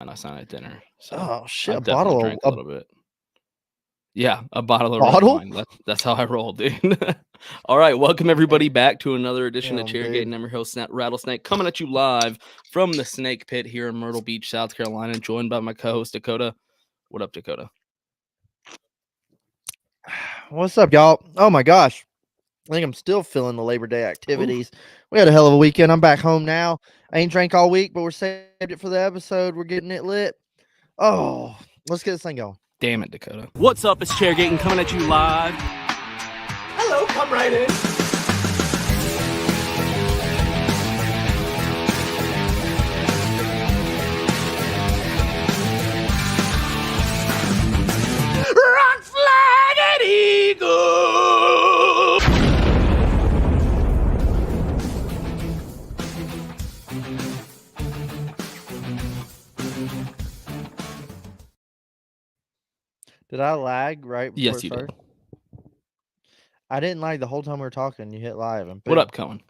last night at dinner. So Oh shit! I A definitely bottle drank a of little bit. Yeah, a bottle of red bottle. wine. That's how I roll, dude. All right, welcome everybody back to another edition of Damn, Chairgatin. dude. I'm your host, Rattlesnake, coming at you live from the Snake Pit here in Myrtle Beach, South Carolina, joined by my co-host Dakota. What up, Dakota? What's up, y'all? Oh my gosh, I think I'm still feeling the Labor Day activities. Ooh. We had a hell of a weekend. I'm back home now. I ain't drank all week, but we're saved it for the episode. We're getting it lit. Oh, let's get this thing going. Damn it, Dakota. What's up? It's Chairgatin coming at you live. Hello, come right in. Rock, flag, and eagle. Did I lag right before Yes, it you started? did. I didn't lag the whole time we were talking. You hit live. And What boom. up, Cohen?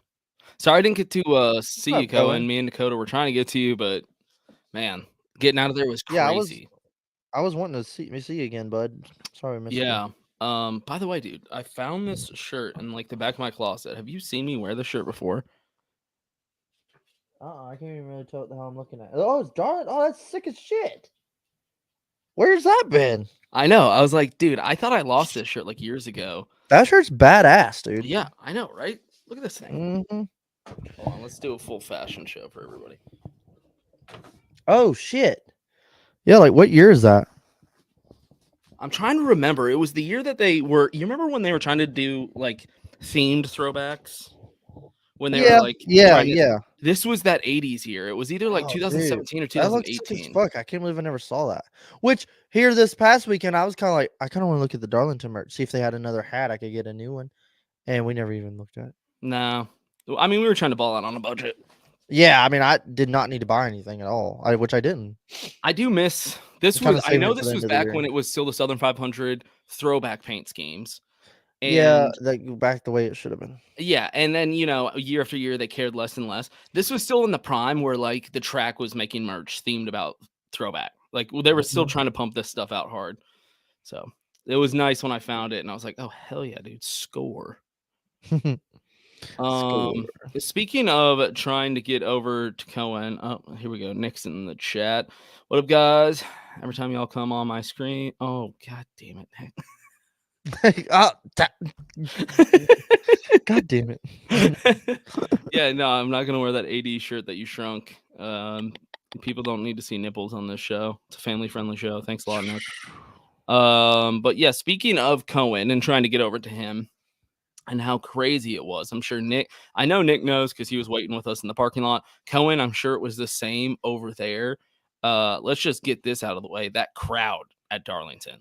Sorry I didn't get to see What's you, up, Cohen? Cohen. Me and Dakota were trying to get to you, but man, getting out of there was Yeah, crazy. I was wanting to see you again, bud. Sorry I missed you. Yeah. By the way, dude, I found this shirt in like the back of my closet. Have you seen me wear this shirt before? I can't even really tell what the hell I'm looking at. Oh, it's dark. Oh, that's sick as shit. Where's that been? I know. I was like, dude, I thought I lost this shirt like years ago. That shirt's badass, dude. Yeah, I know, right? Look at this thing. Mm-hmm. Hold on, let's do a full fashion show for everybody. Oh shit. Yeah, like what year is that? I'm trying to remember. It was the year that they were. You remember when they were trying to do like themed throwbacks? When they were like, yeah. This was that 80s year. It was either like Oh, 2017 or that looks sick as 2018. fuck. I can't believe I never saw that. Which here this past weekend, I was kind of like, I kind of want to look at the Darlington merch, see if they had another hat I could get a new one, and we never even looked at it. No, I mean we were trying to ball out on a budget. Yeah, I mean I did not need to buy anything at all, which I didn't. I do miss this. I know this was back when it was still the Southern 500 throwback paint schemes. And yeah, like back the way it should have been. Yeah, and then year after year they cared less and less. This was still in the prime where like the track was making merch themed about throwback. Like they were still trying to pump this stuff out hard. So it was nice when I found it, and I was like, "Oh hell yeah, dude, score!" Speaking of trying to get over to Cohen, oh here we go. Nick's in the chat. What up, guys? Every time y'all come on my screen, oh god damn it. God damn it. Yeah, no, I'm not gonna wear that AD shirt that you shrunk. People don't need to see nipples on this show. It's a family-friendly show. Thanks a lot, Nick. But yeah, speaking of Cohen and trying to get over to him and how crazy it was, I'm sure I know Nick knows because he was waiting with us in the parking lot. Cohen, I'm sure it was the same over there. Let's just get this out of the way. That crowd at Darlington.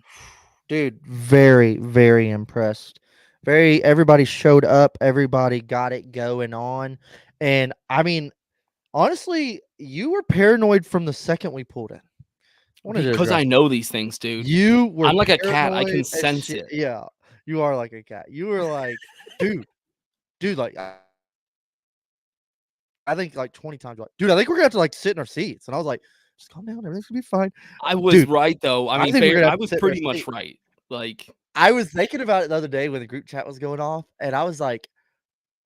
Dude, very, very impressed. Everybody showed up. Everybody got it going on. And I mean, honestly, you were paranoid from the second we pulled in. Because I know these things, dude. I'm like a cat. I can sense it. Yeah, you are like a cat. You were like, dude, like, I think like 20 times, like, dude, I think we're gonna have to like sit in our seats. And I was like, just calm down, everything's gonna be fine. I was right though. I mean, I was pretty much seat. right. Like, I was thinking about it the other day when the group chat was going off, and I was like,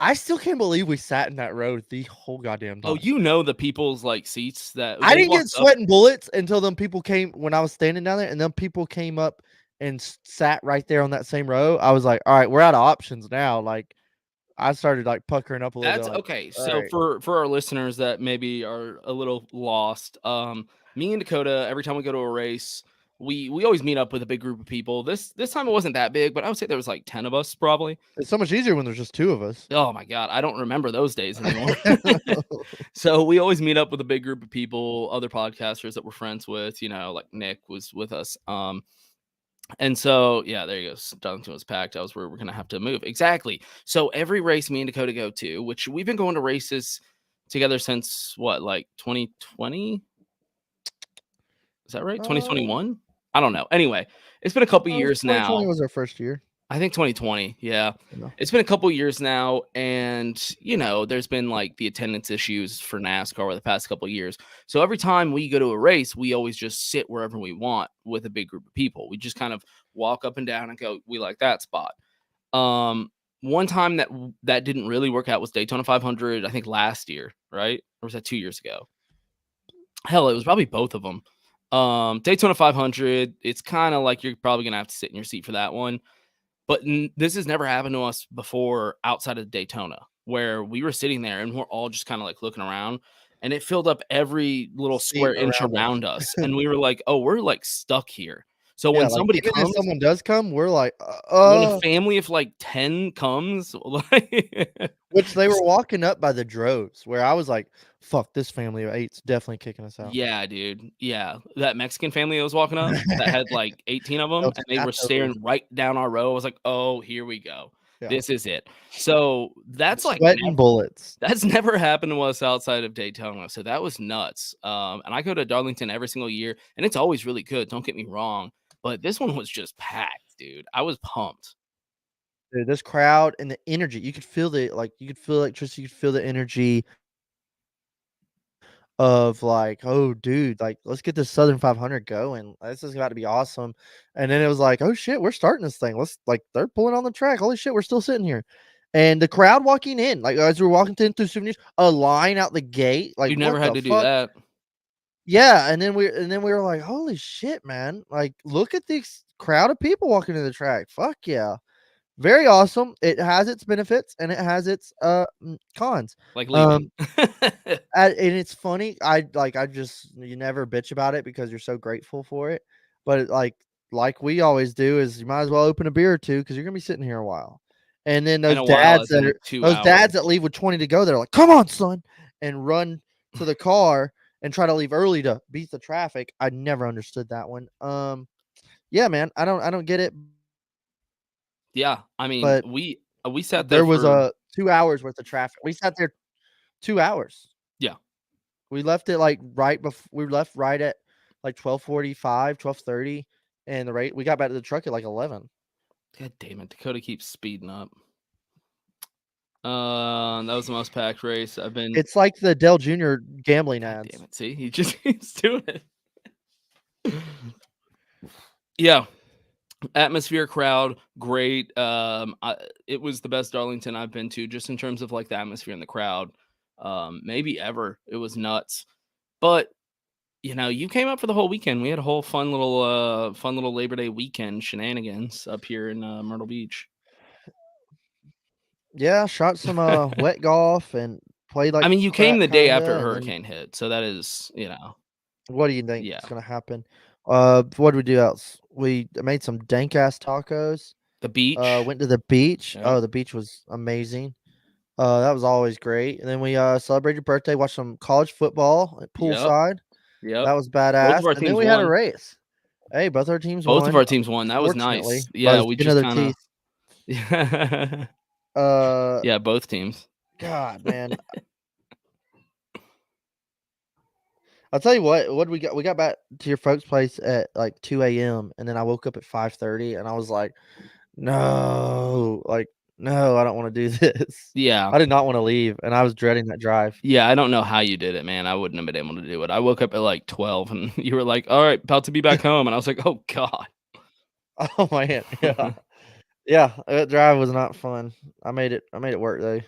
I still can't believe we sat in that row the whole goddamn time. Oh, you know the people's like seats that I didn't get sweating bullets until them people came when I was standing down there, and then people came up and sat right there on that same row. I was like, all right, we're out of options now. Like, I started like puckering up a little. That's bit, like, okay. So right. for our listeners that maybe are a little lost, me and Dakota, every time we go to a race, we always meet up with a big group of people. This time it wasn't that big, but I would say there was like 10 of us probably. It's so much easier when there's just 2 of us. Oh my god, I don't remember those days anymore. So we always meet up with a big group of people, other podcasters that we're friends with. Like Nick was with us. And so, yeah, there you go. Darlington was packed. That was where we're going to have to move. Exactly. So every race me and Dakota go to, which we've been going to races together since like 2020? Is that right? 2021? I don't know. Anyway, it's been a couple years now. 2020 was our first year. I think 2020. Yeah. You know? It's been a couple years now, and there's been like the attendance issues for NASCAR over the past couple years. So every time we go to a race, we always just sit wherever we want with a big group of people. We just kind of walk up and down and go, we like that spot. One time that didn't really work out was Daytona 500, I think last year, right? Or was that 2 years ago? Hell, it was probably both of them. Daytona 500, it's kind of like you're probably going to have to sit in your seat for that one. But this has never happened to us before outside of Daytona, where we were sitting there and we're all just kind of like looking around, and it filled up every little Seat square inch around us. around us. And we were like, oh, we're like stuck here. So Yeah, when like, somebody even if comes, someone does come, we're like, when a family of like 10 comes, like, which they were walking up by the droves, where I was like, "Fuck, this family of 8's definitely kicking us out." yeah, dude. Yeah. That Mexican family that was walking up that had like 18 of them, Los and they were Gatos. staring right down our row. I was like, oh, here we go. Yeah. This is it. So that's like Sweating bullets. that's never happened to us outside of Daytona. So that was nuts. And I go to Darlington every single year, and it's always really good. Don't get me wrong. But this one was just packed, dude. I was pumped. Dude, this crowd and the energy, you could feel you could feel electricity, you could feel the energy of like, "Oh, dude, like, let's get this Southern 500 going. This is about to be awesome." And then it was like, "Oh shit, we're starting this thing. Let's like they're pulling on the track. Holy shit, we're still sitting here." And the crowd walking in, like as we were walking through souvenirs, a line out the gate, like You never what had the to do fuck? that. Yeah, and then we were like, "Holy shit, man. Like, look at this crowd of people walking to the track. Fuck yeah." Very awesome. It has its benefits and it has its cons. Like Um leaving. and it's funny. I just you never bitch about it because you're so grateful for it. But like we always do is you might as well open a beer or two because you're gonna be sitting here a while. And then And a while as in 2 those dads hours. that leave with 20 to go, they're like, "Come on, son," and run to the car and try to leave early to beat the traffic. I never understood that one. Yeah, man, I don't get it. Yeah. I mean, But we sat there there was for, a 2 hours worth of traffic. We sat there 2 hours. yeah. We left it, like, we left right at, like, 12:45, 12:30, and the rate we got back to the truck at, like, 11. God damn it. Dakota keeps speeding up. That was the most packed race. I've been, It's like the Dell Jr. gambling God ads. damn it. See, he just keeps doing it. Yeah. Atmosphere, crowd, great. It was the best Darlington I've been to, just in terms of like the atmosphere and the crowd. Maybe ever. It was nuts. But you came up for the whole weekend. We had a whole fun little Labor Day weekend shenanigans up here in Myrtle Beach. Yeah, shot some, wet golf and played I like mean, you came crap the day after a kinda, and then hurricane hit, so that is, what do you think yeah, is gonna happen? What did we do else? We made some dank ass tacos, the beach. went to the beach. Yep, Oh, the beach was amazing. That was always great, and then we, celebrated your birthday, watched some college football at yep, poolside. yep. That was Both of badass, our and then teams we had a won. race. Hey, both our teams Both of won, our teams won. That was fortunately, nice. by Yeah, the we skin just of their kind of, teeth. yeah, Uh, yeah, both teams. God, man. I'll tell you what we got? We got back to your folks' place at, like, 2 AM, and then I woke up at 5:30, and I was like, "No, like, no, I don't wanna do this." Yeah, I did not wanna leave, and I was dreading that drive. yeah. I don't know how you did it, man. I wouldn't have been able to do it. I woke up at like 12, and you were like, "All right, about to be back home," and I was like, "Oh God." Oh, man, yeah. Yeah, that drive was not fun. I made it work, though.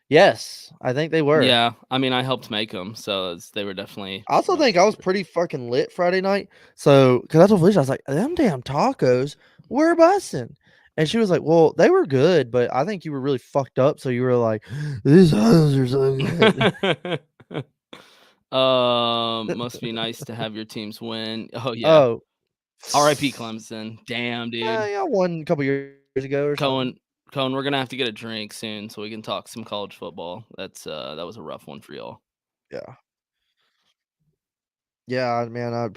Yes, I think they were. Yeah, I mean, I helped make them, so they were definitely. I also think I was pretty fucking lit Friday night. So, because I told Felicia, I was like, "Them damn tacos were bussin'." And she was like, "Well, they were good, but I think you were really fucked up, so you were like, these tacos are so good." Must be nice to have your teams win. Oh yeah. Oh. R.I.P. Clemson. Damn, dude. Yeah, I won a couple years ago or something. Cohen, Cohen, we're gonna have to get a drink soon so we can talk some college football. That was a rough one for y'all. Yeah. Yeah, man,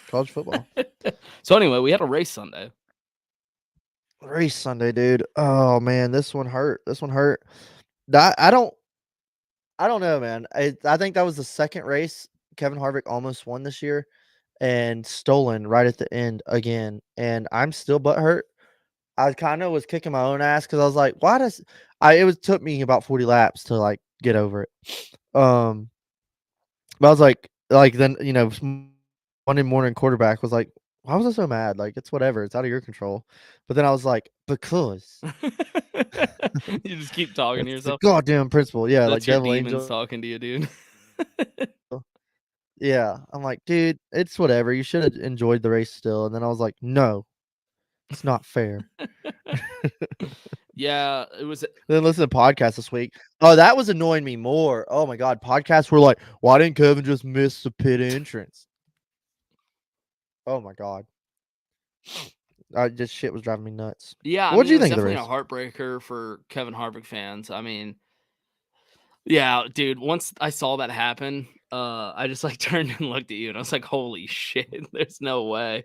college football. So anyway, we had a race Sunday. Race Sunday, dude. Oh, man, this one hurt. This one hurt. I don't know, man. I think that was the second race Kevin Harvick almost won this year and stolen right at the end again, and I'm still butthurt, I kind of was kicking my own ass because I was like, why does took me about 40 laps to like get over it. But I was like then Monday morning quarterback was like, why was I so mad? Like it's whatever, it's out of your control. But then I was like, because You just keep talking to it's the yourself. goddamn principle. Yeah, like That's your devil demons angel. talking to you, dude. Yeah, I'm like, dude, it's whatever. You should have enjoyed the race still. And then I was like, no, it's not fair. Yeah, it was. Then listen to podcasts this week. Oh, that was annoying me more. Oh my god, podcasts were like, why didn't Kevin just miss the pit entrance? Oh my god, this shit was driving me nuts. Yeah, I What mean, do it you was think of the definitely race? a heartbreaker for Kevin Harvick fans. I mean, yeah, dude. Once I saw that happen, I just like turned and looked at you, and I was like, "Holy shit! There's no way."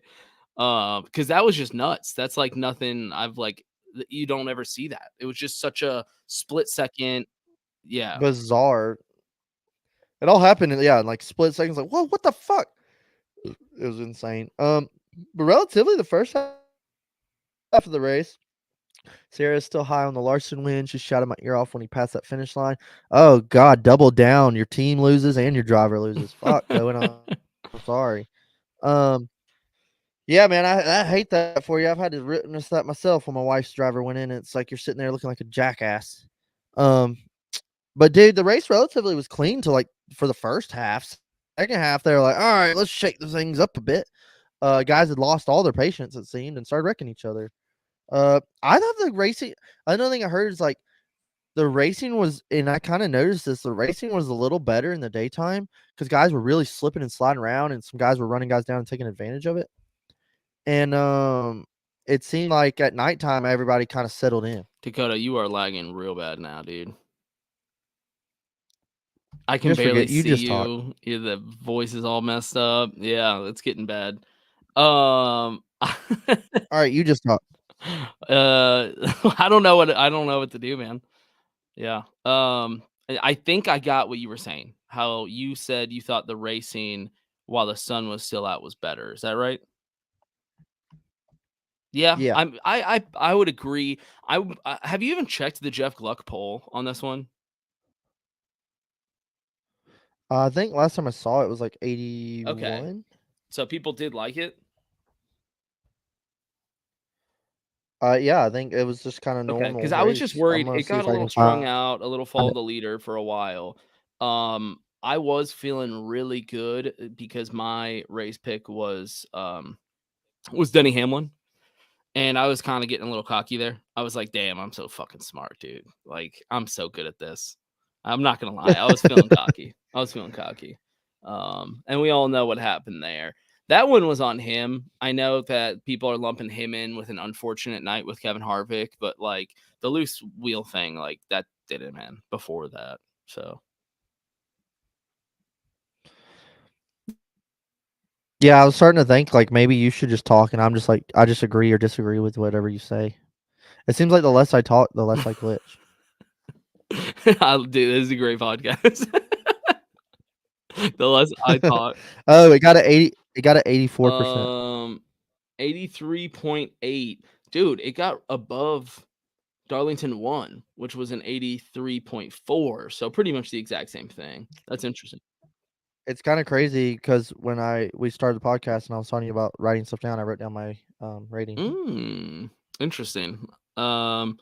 Because that was just nuts. That's like nothing I've like. You don't ever see that. It was just such a split second. Yeah, Bizarre. It all happened in like split seconds. Like, whoa, what the fuck? It was insane. But relatively the first half of the race, Sarah's still high on the Larson win. She shouted my ear off when he passed that finish line. Oh god, double down. Your team loses and your driver loses. Fuck, going on. I'm sorry. Um, yeah, man, I hate that for you. I've had to witness that myself when my wife's driver went in. It's like you're sitting there looking like a jackass. Um, but dude, the race relatively was clean to like for the first half. Second half, they were like, all right, let's shake the things up a bit. Guys had lost all their patience, it seemed, and started wrecking each other. I thought the racing. Another thing I heard is like the racing was, and I kind of noticed this. The racing was a little better in the daytime because guys were really slipping and sliding around, and some guys were running guys down and taking advantage of it. And it seemed like at nighttime everybody kind of settled in. Dakota, you are lagging real bad now, dude. I can Just barely forget you see just talk. you. Yeah, the voice is all messed up. Yeah, it's getting bad. All right, you just talk. I don't know what to do, man. Yeah. I think I got what you were saying. How you said you thought the racing while the sun was still out was better. Is that right? Yeah, Yeah, I would agree. Have you even checked the Jeff Gluck poll on this one? I think last time I saw it was like Okay, 81. so people did like it. Yeah, I think it was just kind of Okay, because normal I was just race. I'm worried gonna it see got if a I little can strung find out, a little follow it. the leader for a while. I was feeling really good because my race pick was Denny Hamlin. And I was kind of getting a little cocky there. I was like, damn, I'm so fucking smart, dude. Like, I'm so good at this. I'm not gonna lie. I was feeling cocky. I was feeling cocky. And we all know what happened there. That one was on him. I know that people are lumping him in with an unfortunate night with Kevin Harvick, but like the loose wheel thing, like that did it, man, before that. So Yeah, I was starting to think like maybe you should just talk, and I'm just like I just agree or disagree with whatever you say. It seems like the less I talk, the less I glitch. I'll do this is a great podcast. The less I talk. Oh, it got a 80. It got a 84%. 83.8. Dude, it got above Darlington 1, which was an 83.4. So pretty much the exact same thing. That's interesting. It's kind of crazy because when we started the podcast and I was talking about writing stuff down, I wrote down my rating, Interesting. and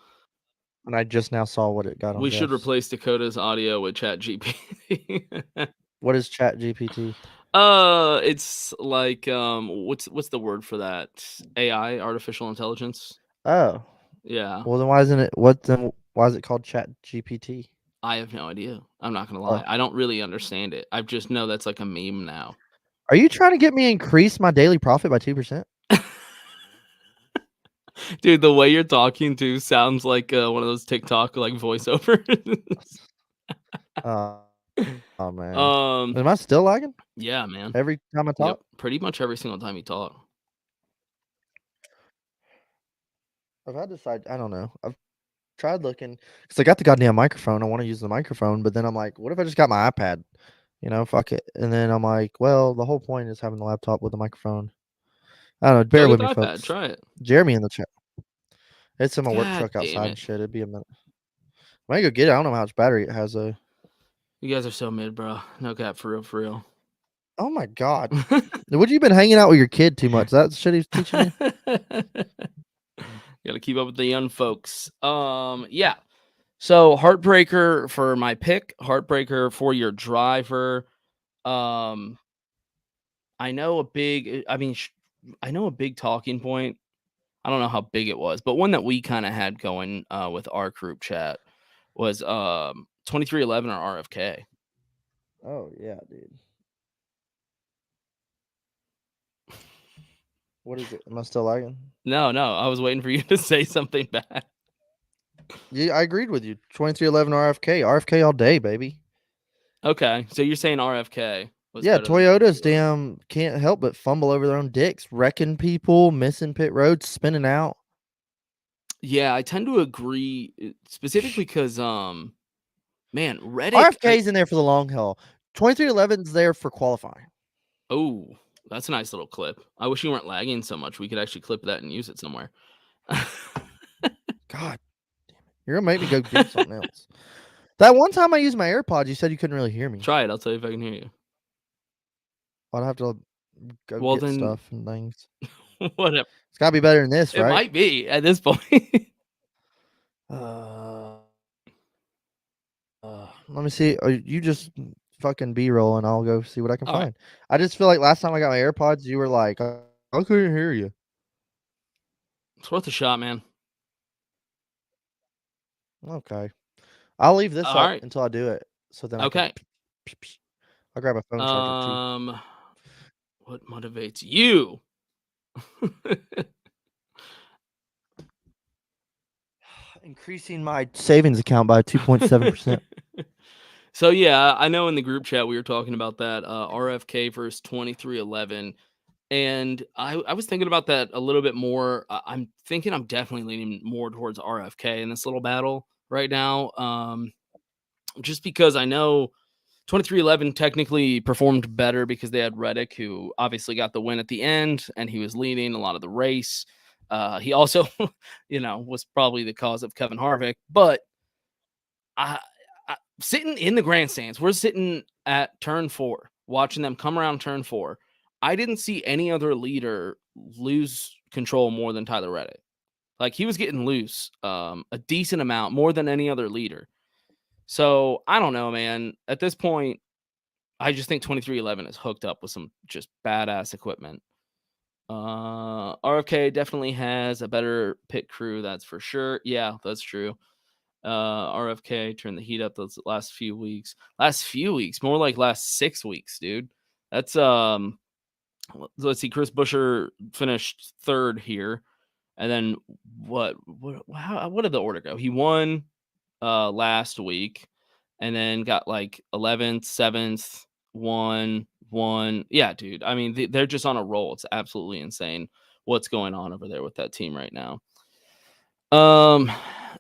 I just now saw what it got on We should Jeff's. replace Dakota's audio with Chat GPT. What is Chat GPT? It's like what's the word for that? AI, artificial intelligence. Oh, Yeah. well then why isn't it? What then? Why is it called Chat GPT? I have no idea. I'm not gonna Oh, lie. I don't really understand it. I just know that's like a meme now. are you trying to get me to increase my daily profit by 2%? Dude, the way you're talking to sounds like one of those TikTok like voiceovers. Oh, oh man, um, am I still lagging yeah, man. every time I Yep, talk? pretty much every single time you talk. I've had this. I don't know. I've tried looking because I got the goddamn microphone. I want to use the microphone, but then I'm like, what if I just got my iPad? Fuck it. And then I'm like, well, the whole point is having the laptop with the microphone. I don't know. Go Bear get with the me, iPad. folks. Try it. Jeremy in the chat. It's in my work God truck damn outside it. and shit. It'd be a minute. When I go get it, I don't know how much battery it has though. You guys are so mid, bro. No cap, for real, for real. Oh my god. What you been hanging out with your kid too much? That shit he's teaching you? Gotta keep up with the young folks. Yeah. So heartbreaker for my pick, heartbreaker for your driver. I know a big, I know a big talking point. I don't know how big it was, but one that we kind of had going with our group chat was 2311 or RFK. Oh yeah, dude. What is it? Am I still lagging? No, I was waiting for you to say something bad. Yeah, I agreed with you. 2311 RFK. RFK all day, baby. Okay, so you're saying RFK was Yeah, better than Toyota's 2311. can't help but fumble over their own dicks, wrecking people, missing pit roads, spinning out. Yeah, I tend to agree, specifically because man, Reddick. RFK's in there for the long haul. 2311's there for qualifying. Oh, that's a nice little clip. I wish you weren't lagging so much. We could actually clip that and use it somewhere. God damn it. You're gonna make me go do something else. That one time I used my AirPods, you said you couldn't really hear me. Try it. I'll tell you if I can hear you. I'd have to go Well, get then, stuff and things. whatever. It's gotta be better than this, It right? might be at this point. Let me see. You just fucking B-roll and I'll go see what I can All right. find. I just feel like last time I got my AirPods, you were like, I couldn't hear you. It's worth a shot, man. Okay. I'll leave this All up right. until I do it. So then Okay. I'll grab a phone charger too. What motivates you? Increasing my savings account by 2.7%. So yeah, I know in the group chat we were talking about that RFK versus 2311, and I was thinking about that a little bit more. I'm thinking I'm definitely leaning more towards RFK in this little battle right now, just because I know 2311 technically performed better because they had Reddick, who obviously got the win at the end, and he was leading a lot of the race. He also, was probably the cause of Kevin Harvick, but I, sitting in the grandstands, we're sitting at turn 4, watching them come around turn 4. I didn't see any other leader lose control more than Tyler Reddick. Like, he was getting loose a decent amount, more than any other leader. So I don't know, man. At this point, I just think 2311 is hooked up with some just badass equipment. RFK definitely has a better pit crew, that's for sure. Yeah, that's true. RFK turned the heat up those last few weeks. More like last 6 weeks, dude. That's let's see. Chris Buescher finished 3rd here, and then what did the order go? He won last week, and then got like 11th, 7th, 1. Yeah, dude. I mean, they're just on a roll. It's absolutely insane what's going on over there with that team right now.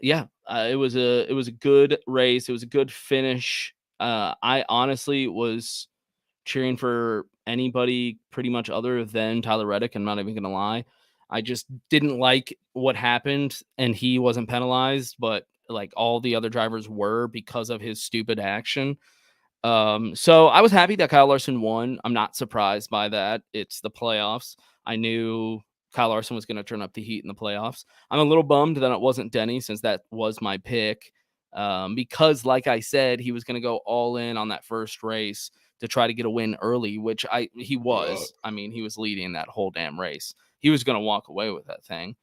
Yeah, it was a good race. It was a good finish. I honestly was cheering for anybody pretty much other than Tyler Reddick. I'm not even gonna lie. I just didn't like what happened, and he wasn't penalized, but like all the other drivers were because of his stupid action. So I was happy that Kyle Larson won. I'm not surprised by that. It's the playoffs. I knew Kyle Larson was going to turn up the heat in the playoffs. I'm a little bummed that it wasn't Denny, since that was my pick. Because like I said, he was going to go all in on that first race to try to get a win early, which he was. I mean, he was leading that whole damn race. He was going to walk away with that thing.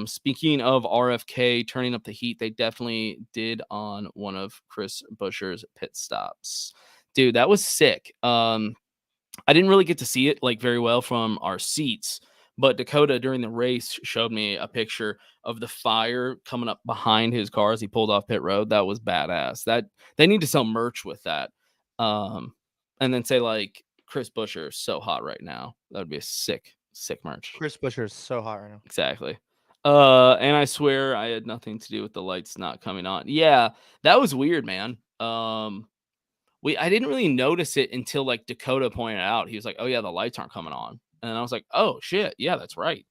Speaking of RFK turning up the heat, they definitely did on one of Chris Buescher's pit stops. Dude, that was sick. I didn't really get to see it like very well from our seats, but Dakota during the race showed me a picture of the fire coming up behind his car as he pulled off pit road. That was badass. That they need to sell merch with that. And then say like Chris Buescher is so hot right now. That would be a sick merch. Chris Buescher is so hot right now. Exactly. And I swear I had nothing to do with the lights not coming on. Yeah, that was weird, man. I didn't really notice it until like Dakota pointed out. He was like, "Oh yeah, the lights aren't coming on," and I was like, "Oh shit, yeah, that's right."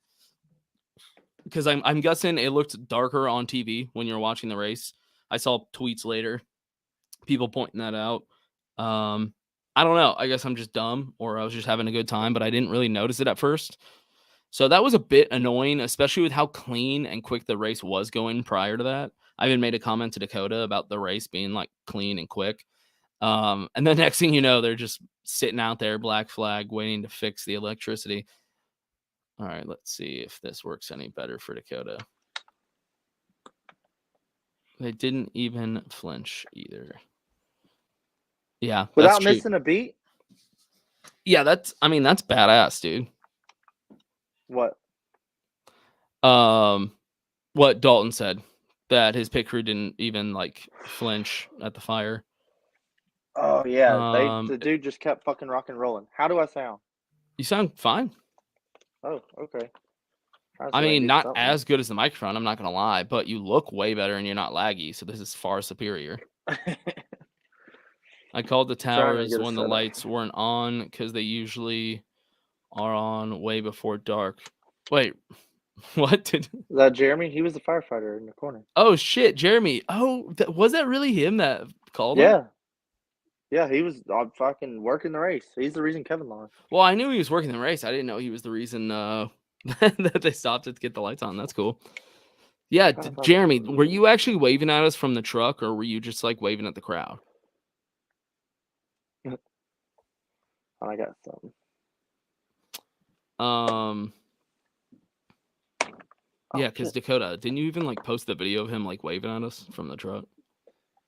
because I'm guessing it looked darker on TV when you're watching the race. I saw tweets later, people pointing that out. I don't know. I guess I'm just dumb, or I was just having a good time, but I didn't really notice it at first. So that was a bit annoying, especially with how clean and quick the race was going prior to that. I even made a comment to Dakota about the race being like clean and quick. And then next thing you know, they're just sitting out there, black flag, waiting to fix the electricity. All right, let's see if this works any better for Dakota. They didn't even flinch either. Yeah, Without that's cheap. missing a beat. Yeah, that's badass, dude. What? What Dalton said, that his pit crew didn't even like flinch at the fire. Oh yeah, the dude just kept fucking rock and rolling. How do I sound? You sound fine. Oh, okay. I mean, not as good as the microphone, I'm not gonna lie, but you look way better and you're not laggy, so this is far superior. I called the towers when the lights weren't on because they usually are on way before dark. Wait, what did that Jeremy? He was the firefighter in the corner. Oh shit, Jeremy. Oh, was that really him that called him? Yeah. Yeah, he was fucking working the race. He's the reason Kevin lost. Well, I knew he was working the race. I didn't know he was the reason that they stopped it to get the lights on. That's cool. Yeah, Jeremy, were you actually waving at us from the truck, or were you just like waving at the crowd? I got something. Yeah, because Dakota, didn't you even like post the video of him like waving at us from the truck?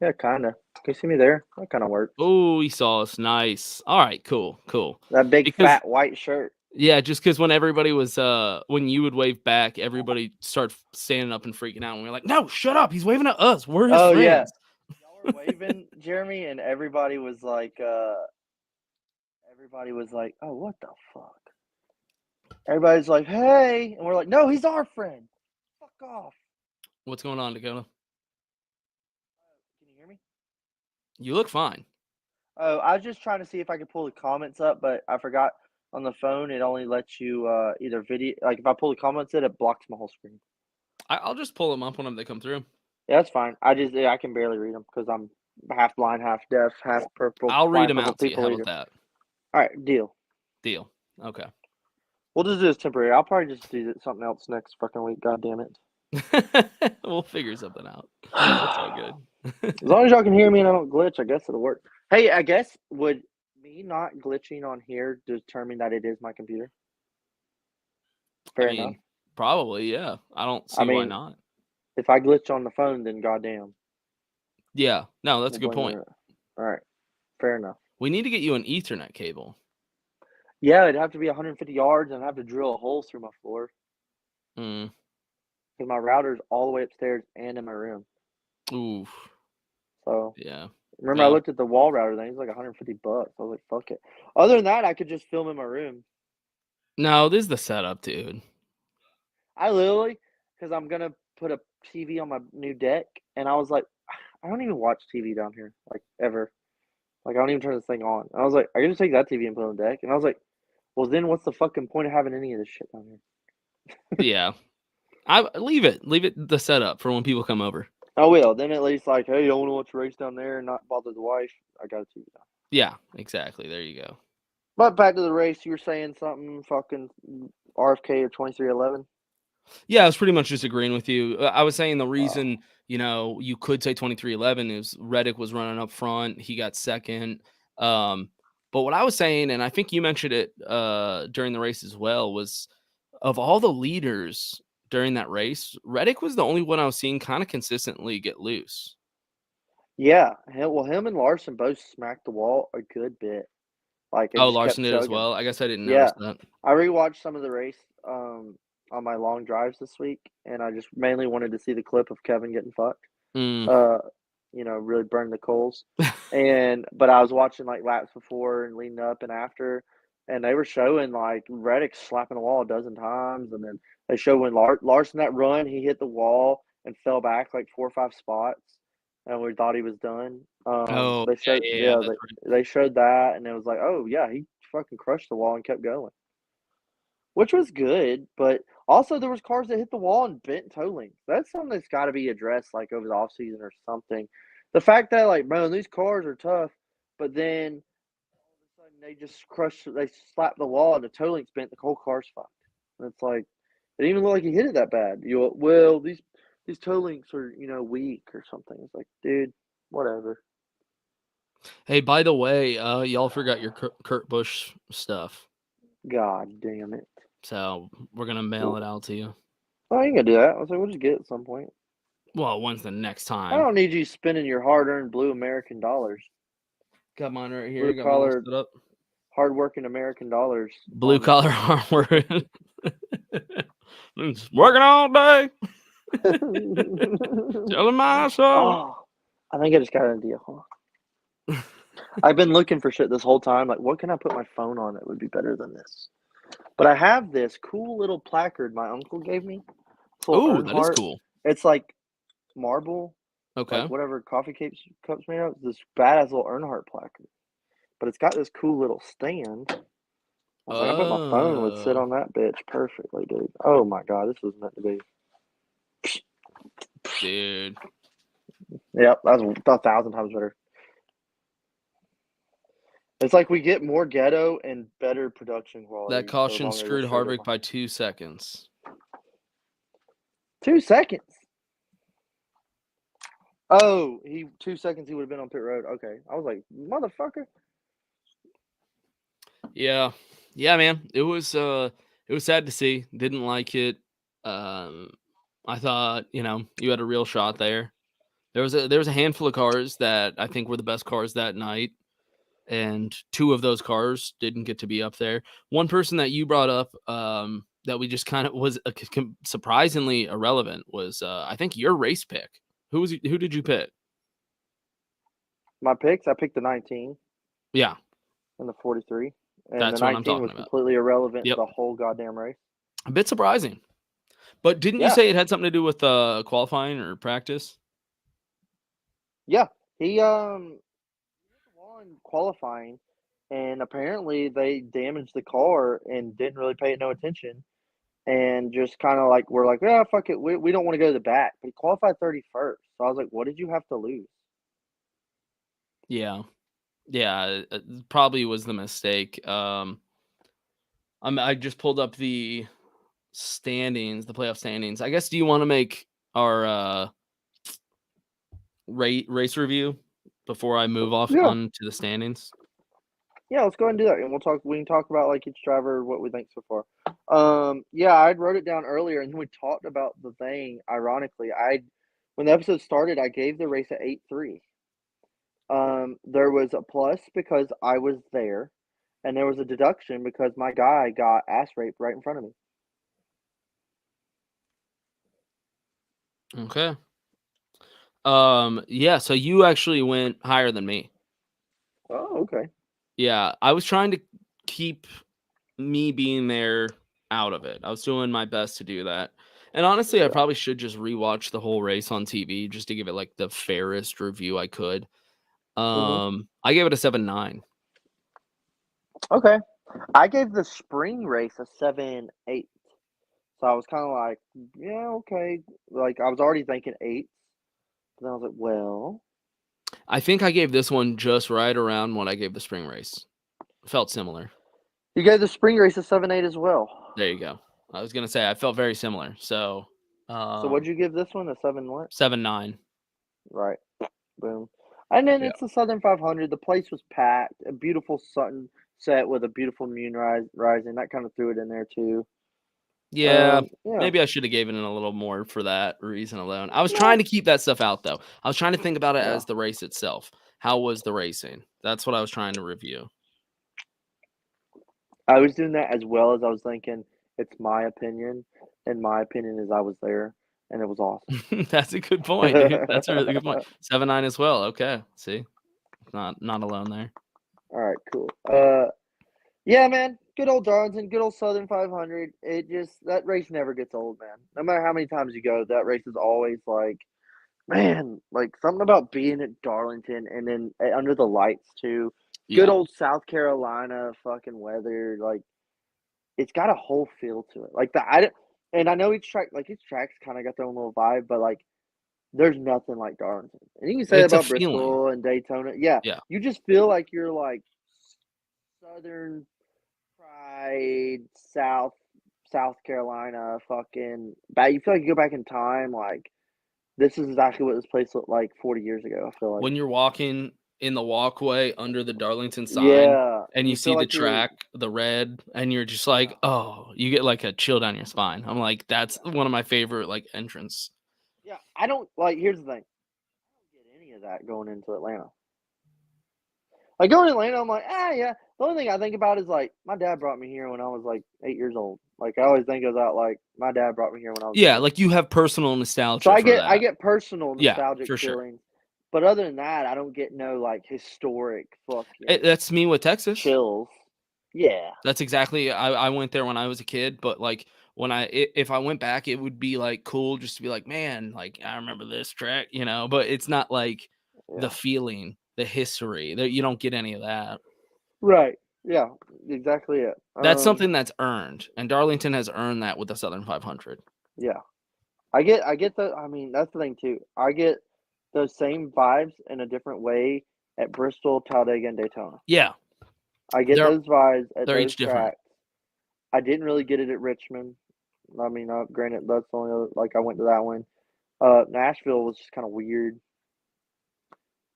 Yeah, kind of. Can you see me there? That kind of worked. Oh, he saw us. Nice. All right, cool. That big fat white shirt. Yeah, just because when everybody was, when you would wave back, everybody started standing up and freaking out. And we were like, no, shut up. He's waving at us. We're his friends. Yeah. Y'all were waving, Jeremy, and everybody was like, oh, what the fuck? Everybody's like, hey. And we're like, no, he's our friend. Fuck off. What's going on, Dakota? Can you hear me? You look fine. Oh, I was just trying to see if I could pull the comments up, but I forgot on the phone it only lets you either video. Like if I pull the comments in, it blocks my whole screen. I'll just pull them up whenever they come through. Yeah, that's fine. I can barely read them because I'm half blind, half deaf, half purple. I'll read them out to you. How about that? All right, deal. Okay. We'll just do this temporary. I'll probably just do something else next fucking week. God damn it. We'll figure something out. That's all good. As long as y'all can hear me and I don't glitch, I guess it'll work. Hey, I guess would me not glitching on here determine that it is my computer? Fair enough. Probably, yeah. I don't see why not. If I glitch on the phone, then goddamn. Yeah. No, that's a good point. All right. Fair enough. We need to get you an Ethernet cable. Yeah, it'd have to be 150 yards, and I'd have to drill a hole through my floor. Because my router's all the way upstairs and in my room. Oof. So yeah. Remember, I looked at the wall router thing. It was like $150. I was like, fuck it. Other than that, I could just film in my room. No, this is the setup, dude. I literally, because I'm going to put a TV on my new deck, and I was like, I don't even watch TV down here, like, ever. Like, I don't even turn this thing on. And I was like, I can just take that TV and put it on the deck. And I was like, well, then what's the fucking point of having any of this shit down here? Yeah. Leave it the setup for when people come over. I will. Then at least, like, hey, I want to watch a race down there and not bother the wife. I got a TV down. Yeah, exactly. There you go. But back to the race, you were saying something fucking RFK or 2311? Yeah, I was pretty much just agreeing with you. I was saying the reason, you could say 2311 is Reddick was running up front. He got second. But what I was saying, and I think you mentioned it during the race as well, was of all the leaders during that race, Reddick was the only one I was seeing kind of consistently get loose. Yeah. Well, him and Larson both smacked the wall a good bit. Larson did as well. I guess I didn't notice that. I rewatched some of the race on my long drives this week, and I just mainly wanted to see the clip of Kevin getting fucked. Really burn the coals. But I was watching like laps before and leading up and after, and they were showing like Reddick slapping the wall a dozen times, and then they showed when Larson that run, he hit the wall and fell back like 4 or 5 spots, and we thought he was done. They showed they showed that, and it was like, oh yeah, he fucking crushed the wall and kept going, which was good. But Also, there was cars that hit the wall and bent toe links. That's something that's got to be addressed, like, over the offseason or something. The fact that, like, bro, these cars are tough, but then all of a sudden they slap the wall and the toe link's bent, the whole car's fucked. And it's like, it didn't even look like he hit it that bad. Well, these toe links are, weak or something. It's like, dude, whatever. Hey, by the way, y'all forgot your Kurt Busch stuff, God damn it. so we're gonna mail it out to you. Oh, you can do that. I was like, we'll just get it at some point. Well, when's the next I time? don't need you spending your hard-earned blue American dollars. Got mine right here. Blue Got mine all collar, set up. hard-working American dollars. Blue collar hard work. Working all day. Telling my soul. Oh, I think I just got an idea. I've been looking for shit this whole time. Like, what can I put my phone on that would be better than this? But I have this cool little placard my uncle gave me. Oh, that is cool. It's like marble. Okay. Like whatever coffee cups made of. This badass little Earnhardt placard. But it's got this cool little stand. I was like, I bet my phone would sit on that bitch perfectly, dude. Oh my god, this was meant to be. Dude. Yep, that was 1,000 times better. It's like we get more ghetto and better production quality. That caution screwed Harvick by 2 seconds. 2 seconds? Oh, 2 seconds he would have been on pit road. Okay. I was like, motherfucker. Yeah. Yeah, man. It was sad to see. Didn't like it. I thought, you had a real shot there. There was a handful of cars that I think were the best cars that night, and 2 of those cars didn't get to be up there. One person that you brought up that we just kind of was surprisingly irrelevant was I think your race pick. Who did you pick? My picks, I picked the 19. Yeah. And the 43. And that's the 19 what I'm talking was about. Completely irrelevant the whole goddamn race. A bit surprising. But didn't you say it had something to do with qualifying or practice? Yeah. He won qualifying, and apparently they damaged the car and didn't really pay it no attention, and just kind of like we're like, yeah, fuck it, we don't want to go to the back. But he qualified 31st, so I was like, what did you have to lose? Yeah, it probably was the mistake. I just pulled up the standings, the playoff standings. I guess, do you want to make our race review before I move off on to the standings? Yeah, let's go ahead and do that, and we can talk about like each driver, what we think so far. Yeah, I wrote it down earlier, and then we talked about the thing. Ironically, when the episode started, I gave the race a 8-3. There was a plus because I was there, and there was a deduction because my guy got ass raped right in front of me. Okay. Yeah, so you actually went higher than me. Oh, okay. Yeah, I was trying to keep me being there out of it. I was doing my best to do that. And honestly, I probably should just rewatch the whole race on TV just to give it like the fairest review I could. I gave it a 7.9. Okay. I gave the spring race a 7.8. So I was kind of like, yeah, okay. Like I was already thinking 8. But then I was like, well, I think I gave this one just right around what I gave the spring race. It felt similar. You gave the spring race a 7.8 as well. There you go. I was gonna say I felt very similar. So what'd you give this one? A 7 what? 7.9. Right. Boom. And then it's the Southern 500. The place was packed. A beautiful sunset with a beautiful moon rising. That kind of threw it in there too. Yeah, maybe I should have given it a little more for that reason alone. I was trying to keep that stuff out, though. I was trying to think about it as the race itself. How was the racing? That's what I was trying to review. I was doing that as well as I was thinking, it's my opinion, and my opinion is I was there, and it was awesome. That's a good point, dude. That's a really good point. 7.9 as well. Okay, see? Not alone there. All right, cool. Yeah, man. Good old Darlington, good old Southern 500. That race never gets old, man. No matter how many times you go, that race is always like, man, like something about being at Darlington and then under the lights too. Yeah. Good old South Carolina fucking weather. Like, it's got a whole feel to it. Like and I know each track's kind of got their own little vibe, but like there's nothing like Darlington. And you can say that It's a about feeling. Bristol and Daytona. Yeah, Yeah. you just feel like you're like Southern pride, South Carolina, fucking. You feel like you go back in time, like this is exactly what this place looked like 40 years ago. I feel like When you're walking in the walkway under the Darlington sign yeah, and you feel see the like you're track, the red, and you're just like, oh, you get like a chill down your spine. I'm like, that's one of my favorite like entrance. yeah. I don't like. Here's the thing. I don't get any of that going into Atlanta. Like going to Atlanta, I'm like, yeah. The only thing I think about is like my dad brought me here when I was like 8 years old. Like I always think about like my dad brought me here when I was Yeah, eight. like you have personal nostalgia. So I for that. get personal nostalgic for sure. feelings, but other than that, I don't get no like historic fucking That's me with Texas. chills. Yeah, That's exactly. I went there when I was a kid, but like when if I went back, it would be like cool just to be like, man, like I remember this track, you know. But it's not like the feeling, the history. That you don't get any of that. right. Yeah, exactly it. That's something that's earned, and Darlington has earned that with the Southern 500. Yeah, I get the. I mean, that's the thing too. I get those same vibes in a different way at Bristol, Talladega, and Daytona. Yeah, I get They're- those vibes at they're those each different. tracks. I didn't really get it at Richmond. I mean, granted, that's the only other, like I went to that one. Nashville was just kind of weird.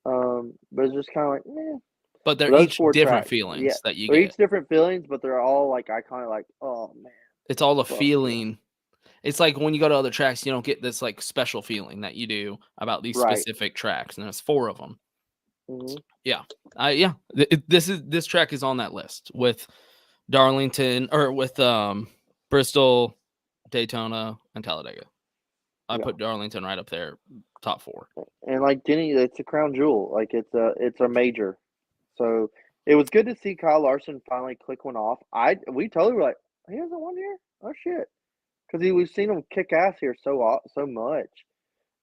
But it's just kind of like, eh. But they're Those each four different tracks, feelings yeah, that you they're get. each different feelings, but they're all like iconic. Like, oh man, It's all the fuck, feeling. It's like when you go to other tracks, you don't get this like special feeling that you do about these right. specific tracks, and there's 4 of them. hmm Yeah, this track is on that list with Darlington or with Bristol, Daytona, and Talladega. I put Darlington right up there, top 4. And like Denny, it's a crown jewel. Like it's a major. So it was good to see Kyle Larson finally click one off. We totally were like, he hasn't won here. Oh shit, because we've seen him kick ass here so much.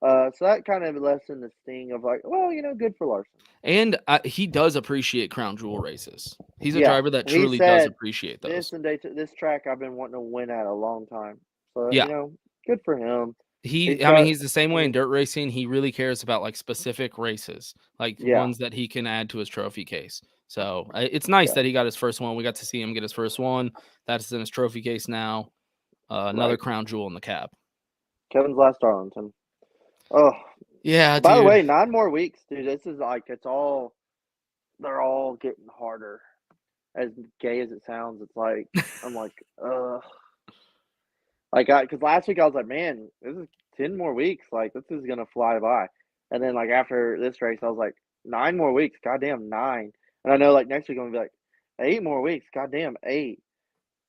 So that kind of lessened the sting of like, well, good for Larson. And he does appreciate crown jewel races. He's a driver that he truly said, does appreciate those. This track I've been wanting to win at a long time. So Yeah. good for him. He's the same way in dirt racing. He really cares about like specific races, like ones that he can add to his trophy case. So it's nice that he got his first one. We got to see him get his first one. That's in his trophy case now. Another crown jewel in the cap. Kevin's last Darlington. Oh yeah. By the way, 9 more weeks, dude. This is like they're all getting harder. As gay as it sounds, it's like I'm like, because last week I was like, man, this is 10 more weeks. Like this is gonna fly by. And then like after this race, I was like, 9 more weeks, goddamn 9. And I know like next week I'm gonna be like, 8 more weeks, goddamn 8.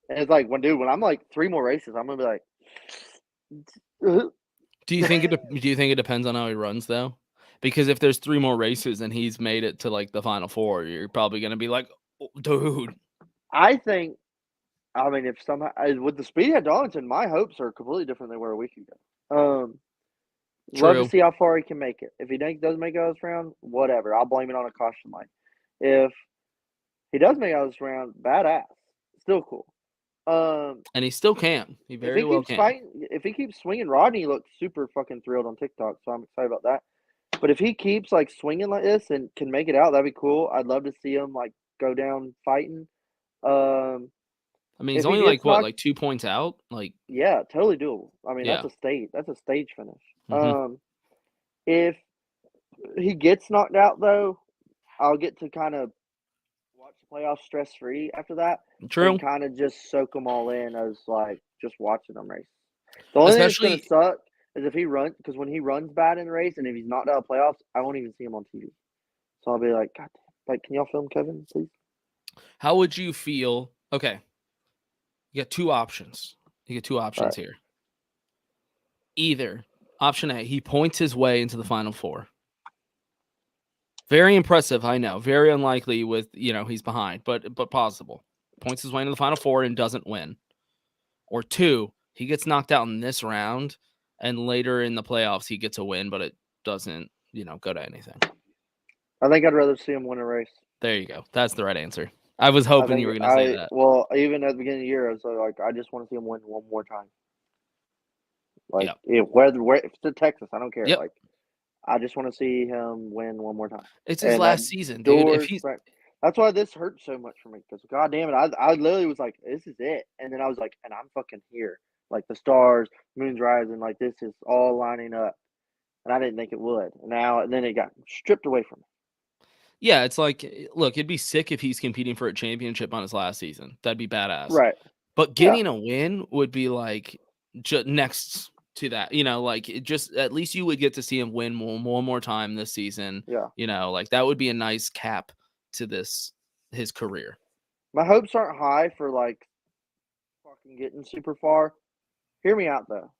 And it's like when I'm like 3 more races, I'm gonna be like. Do you think it depends on how he runs though? Because if there's 3 more races and he's made it to like the final 4, you're probably gonna be like, oh, dude. I mean, if somehow with the speed at Darlington, my hopes are completely different than they were a week ago. Love to see how far he can make it. If he doesn't make it out of this round, whatever. I'll blame it on a caution line. If he does make it out of this round, badass. Still cool. And he still can. He very well can. If he keeps swinging, Rodney looks super fucking thrilled on TikTok, so I'm excited about that. But if he keeps like swinging like this and can make it out, that'd be cool. I'd love to see him like go down fighting. I mean, he's only like 2 points out. Like, yeah, totally doable. I mean, that's a stage finish. Mm-hmm. If he gets knocked out though, I'll get to kind of watch the playoffs stress free after that. True. And kind of just soak them all in as like just watching them race. The only thing that's gonna suck is if he runs, because when he runs bad in the race and if he's knocked out of playoffs, I won't even see him on TV. So I'll be like, God damn, like, can y'all film Kevin, please? How would you feel? Okay. You got 2 options. Here. Either option A, he points his way into the final 4. Very impressive, I know. Very unlikely with, he's behind, but possible. Points his way into the final 4 and doesn't win. Or 2, he gets knocked out in this round, and later in the playoffs he gets a win, but it doesn't, go to anything. I think I'd rather see him win a race. There you go. That's the right answer. I was hoping you were going to say that. Well, even at the beginning of the year, I was like, I just want to see him win one more time. Like, Yeah. where if it's in Texas, I don't care. Yep. Like, I just want to see him win one more time. It's his And last season, dude. If he's that's why this hurts so much for me because, God damn it, I literally was like, this is it. And then I was like, and I'm fucking here. Like, the stars, moon's rising, like, this is all lining up. And I didn't think it would. And then it got stripped away from me. yeah, it's like, look, it'd be sick if he's competing for a championship on his last season. That'd be badass. Right. But getting a win would be like next to that, like it just at least you would get to see him win one more time this season. Yeah. Like that would be a nice cap to his career. My hopes aren't high for like fucking getting super far. Hear me out though.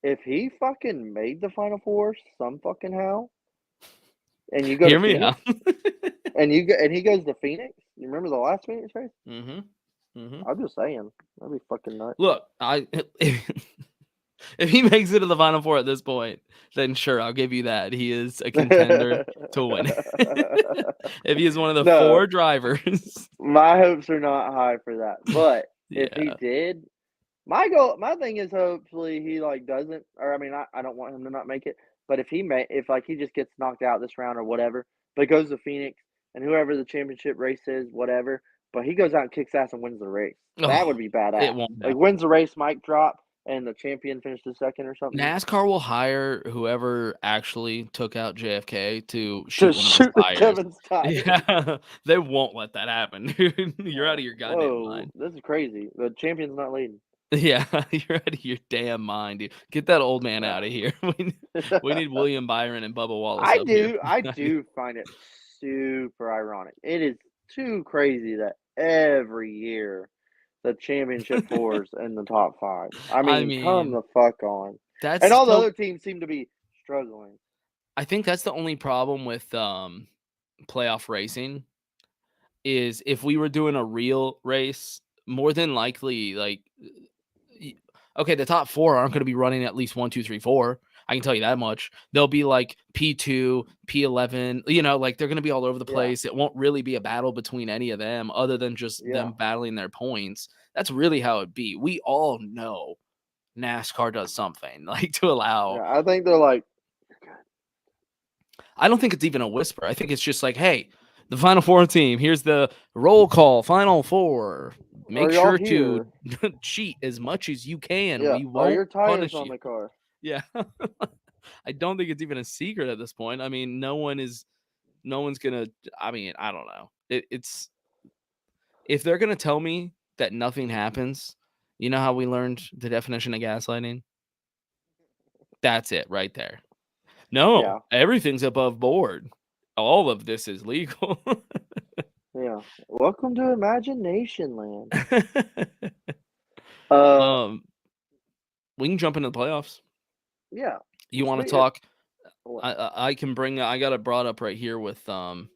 If he fucking made the Final Four some fucking how, and you go Hear to me Phoenix, out. and he goes to Phoenix. You remember the last Phoenix race? Mm-hmm. I'm just saying, that'd be fucking nuts. Look, if he makes it to the Final Four at this point, then sure, I'll give you that. He is a contender to win. If he is one of the 4 drivers. My hopes are not high for that. But if he did, my thing is hopefully he like doesn't, or I mean, I don't want him to not make it. But if he just gets knocked out this round or whatever, but goes to Phoenix and whoever the championship race is, whatever, but he goes out and kicks ass and wins the race. That would be badass. It won't like wins the race, mic drop, and the champion finishes second or something. NASCAR will hire whoever actually took out JFK to shoot Kevin's tires. Yeah, they won't let that happen, dude. You're out of your goddamn mind. This is crazy. The champion's not leading. Yeah, you're out of your damn mind, dude. Get that old man out of here. We need William Byron and Bubba Wallace. I do find it super ironic. It is too crazy that every year the championship fours in the top 5. I mean, come the fuck on. And all the other teams seem to be struggling. I think that's the only problem with playoff racing is if we were doing a real race, more than likely, like, okay, the top 4 aren't going to be running at least 1, 2, 3, 4. I can tell you that much. They'll be like P2, P11, like they're going to be all over the place. It won't really be a battle between any of them other than just them battling their points. That's really how it'd be. We all know NASCAR does something like to allow. Yeah, I think they're like, I don't think it's even a whisper. I think it's just like, hey, the Final Four team, here's the roll call, Final Four. Make sure to cheat as much as you can. Yeah. We won't punish you. On the car. Yeah. I don't think it's even a secret at this point. I mean, no one's gonna, I mean, I don't know. It's if they're gonna tell me that nothing happens, you know how we learned the definition of gaslighting? That's it right there. No, everything's above board. All of this is legal. Yeah. Welcome to Imagination Land. We can jump into the playoffs. Yeah. You want to talk? I can bring. I got it brought up right here with. Do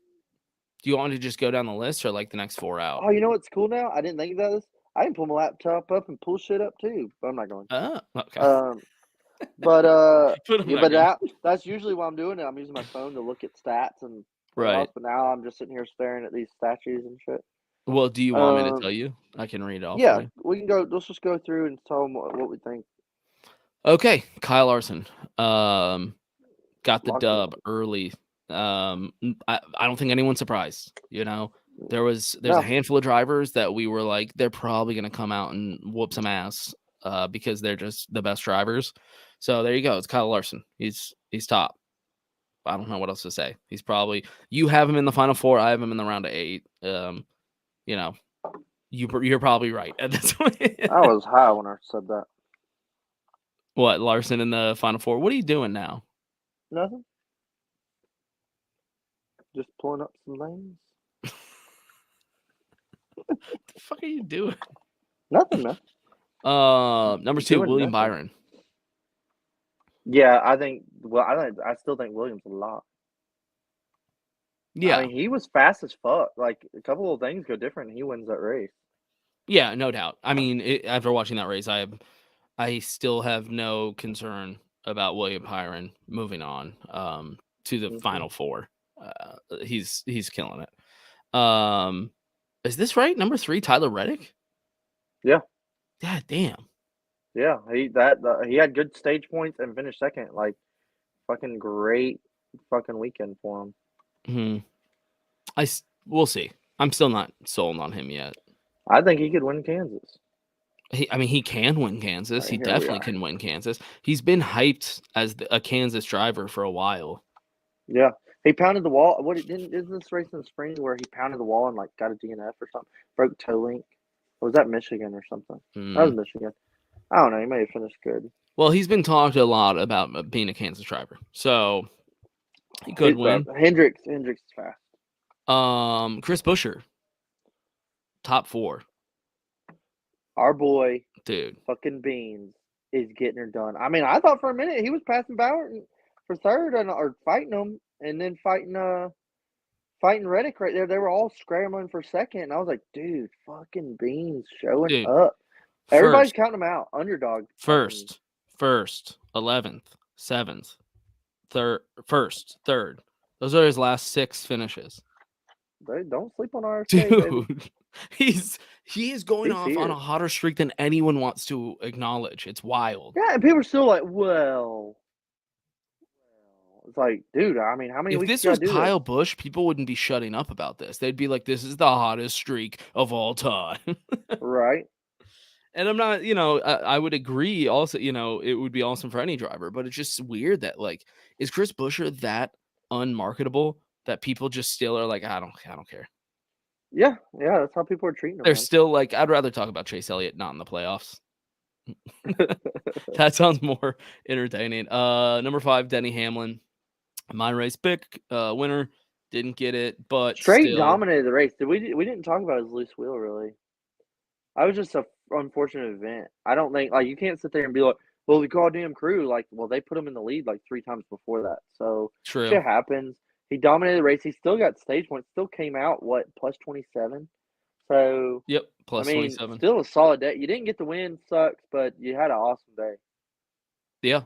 you want to just go down the list or like the next 4 out? Oh, you know what's cool now? I didn't think about this. I can pull my laptop up and pull shit up too, but I'm not going. Oh, okay. That's usually why I'm doing it. I'm using my phone to look at stats and right. But now I'm just sitting here staring at these statues and shit. Well, do you want me to tell you? I can read off. Yeah, we can go. Let's just go through and tell them what we think. Okay, Kyle Larson, got the dub early. I don't think anyone's surprised. There's a handful of drivers that we were like, they're probably going to come out and whoop some ass because they're just the best drivers. So there you go. It's Kyle Larson. He's top. I don't know what else to say. He's probably, you have him in the Final Four. I have him in the round of 8. You're probably right at this point. I was high when I said that. What, Larson in the Final Four? What are you doing now? Nothing. Just pulling up some names. What the fuck are you doing? Nothing, man. Number 2, William Byron. Yeah, I still think Williams a lot. Yeah. I mean, he was fast as fuck. Like, a couple of things go different, and he wins that race. Yeah, no doubt. I mean, after watching that race, I still have no concern about William Byron moving on to the Final Four. He's killing it. Is this right? Number 3, Tyler Reddick? Yeah. God damn. Yeah, he had good stage points and finished second. Like, fucking great fucking weekend for him. We'll see. I'm still not sold on him yet. I think he could win Kansas. He can win Kansas. Right, He here we definitely are. can win Kansas. He's been hyped as a Kansas driver for a while. Yeah, he pounded the wall. Isn't this race in the spring where he pounded the wall and like got a DNF or something? Broke toe link. Or was that Michigan or something? That was Michigan. I don't know. He may have finished good. Well, he's been talked a lot about being a Kansas driver, so he could win. Hendricks is fast. Chris Buescher, top 4. Our boy, Dude, fucking Beans, is getting her done. I mean, I thought for a minute he was passing Bauer for third or fighting him, and then fighting Reddick right there. They were all scrambling for second. And I was like, dude, fucking Beans showing up. Everybody's counting him out. Underdog. First, 11th, 7th, 3rd. Those are his last 6 finishes. Don't sleep on our dude. He is going off on a hotter streak than anyone wants to acknowledge. It's wild. Yeah, and people are still like, well, it's like, dude. I mean, how many? If weeks this was Kyle Busch, people wouldn't be shutting up about this. They'd be like, "This is the hottest streak of all time." Right. And I'm not, I would agree. Also, it would be awesome for any driver, but it's just weird that is Chris Buescher that unmarketable that people just still are like, I don't care. Yeah, that's how people are treating him. They're still like, I'd rather talk about Chase Elliott not in the playoffs. That sounds more entertaining. Number 5, Denny Hamlin, my race pick, winner, didn't get it, but straight dominated the race. We didn't talk about his loose wheel really. I was just a unfortunate event. I don't think you can't sit there and be like, well, the goddamn crew, they put him in the lead 3 times before that. So true. Shit happens. He dominated the race. He still got stage points. Still came out plus 27. So yep, plus 27. Still a solid day. You didn't get the win, sucks, but you had an awesome day. Yeah,